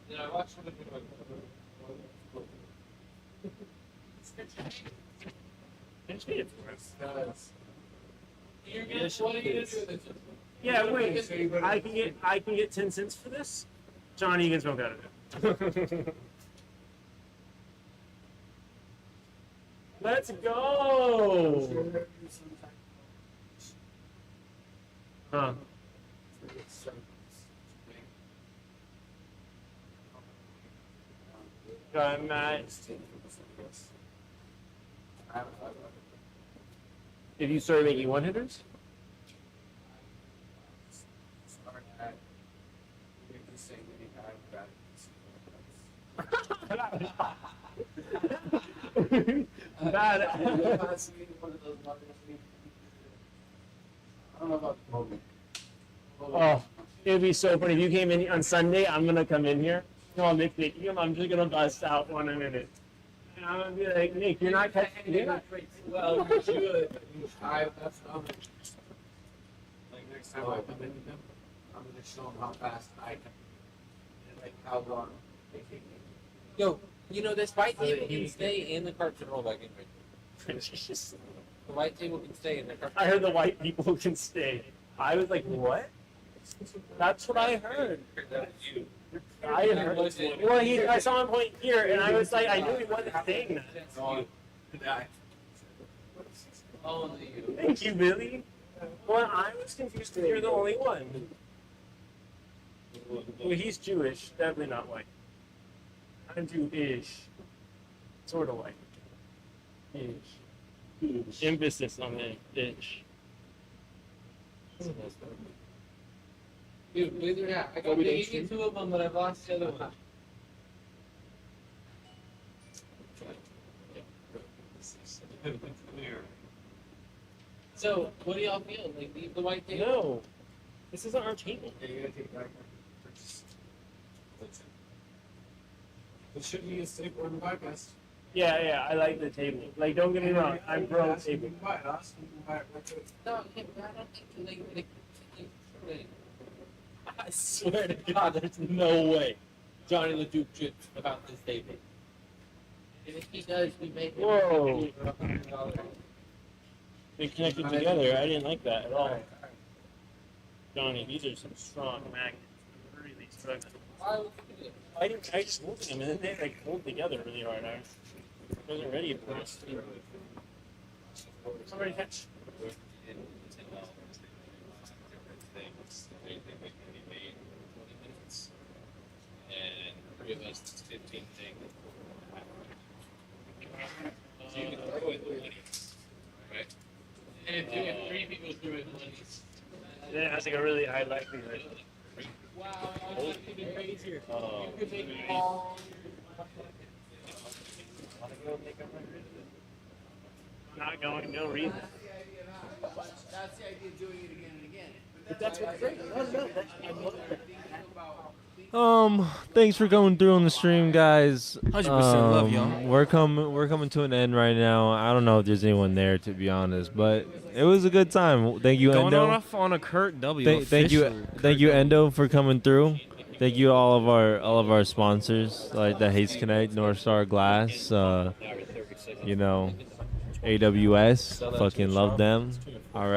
Did I watch the Just made it for us. You're gonna, what are you gonna do with it? Yeah, wait. I can get 10 cents for this. Johnny, you can smoke out of it. Let's go. Huh. I'm at. If you started making one-hitters? Bad. I don't know about the moment. Oh, it'd be so funny if you came in on Sunday. I'm gonna come in here. No, I'm Nick. I'm just gonna bust out one a minute. And I'm gonna be like, Nick, you're not catching. You're not. Well, you should. That's what I'm gonna do. Like next time I come in with them, I'm gonna show them how fast I can, and like how long they take me. Yo, you know this white table can stay in the cart to roll back in right Just- The white table can stay in the cart. I heard the white people can stay. I was like, what? That's what I heard. I heard. Well, I saw him point here, and I was like, I knew he wasn't saying that. Only you. Thank you, Billy. Well, I was confused because you're the only one. Well, he's Jewish, definitely not white. I'm Jewish. Sort of white. Ish. Emphasis on the ish. Dude, believe it or not, I got maybe 2 of them, but I've lost the other one. So, what do y'all feel? Like, leave the white table? No. This isn't our table. It should be a staple in the podcast. Yeah, I like the table. Like, don't get me wrong, I'm pro table. Buy it, Austin. You can buy it right quick. No, yeah, but I don't think like I swear to God, there's no way Johnny LeDuc trips about this table. And if he does, we make him. Whoa. $100. They connected together. I didn't like that at all. Johnny, these are some strong magnets. I'm really struggling. Why would you do that? I just moved them and then they like hold together really hard. I wasn't ready for this. Somebody catch. And 3 of us, it's 15 things. So you can throw it with money, right? And if 3 people threw it money, Then it has like a really high likelihood. wow, that's even crazier. Oh. You could make all. Not going, no reason. That's the idea of doing it again and again. But that's what's great. No, that, I love that. Thanks for going through on the stream, guys. 100% love y'all. We're coming to an end right now. I don't know if there's anyone there, to be honest, but it was a good time. Thank you, Going Endo. off on a Kurt W. Thank you, Endo, for coming through. Thank you to all of our sponsors like the Haze Connect, North Star Glass, AWS. Fucking love them. All right.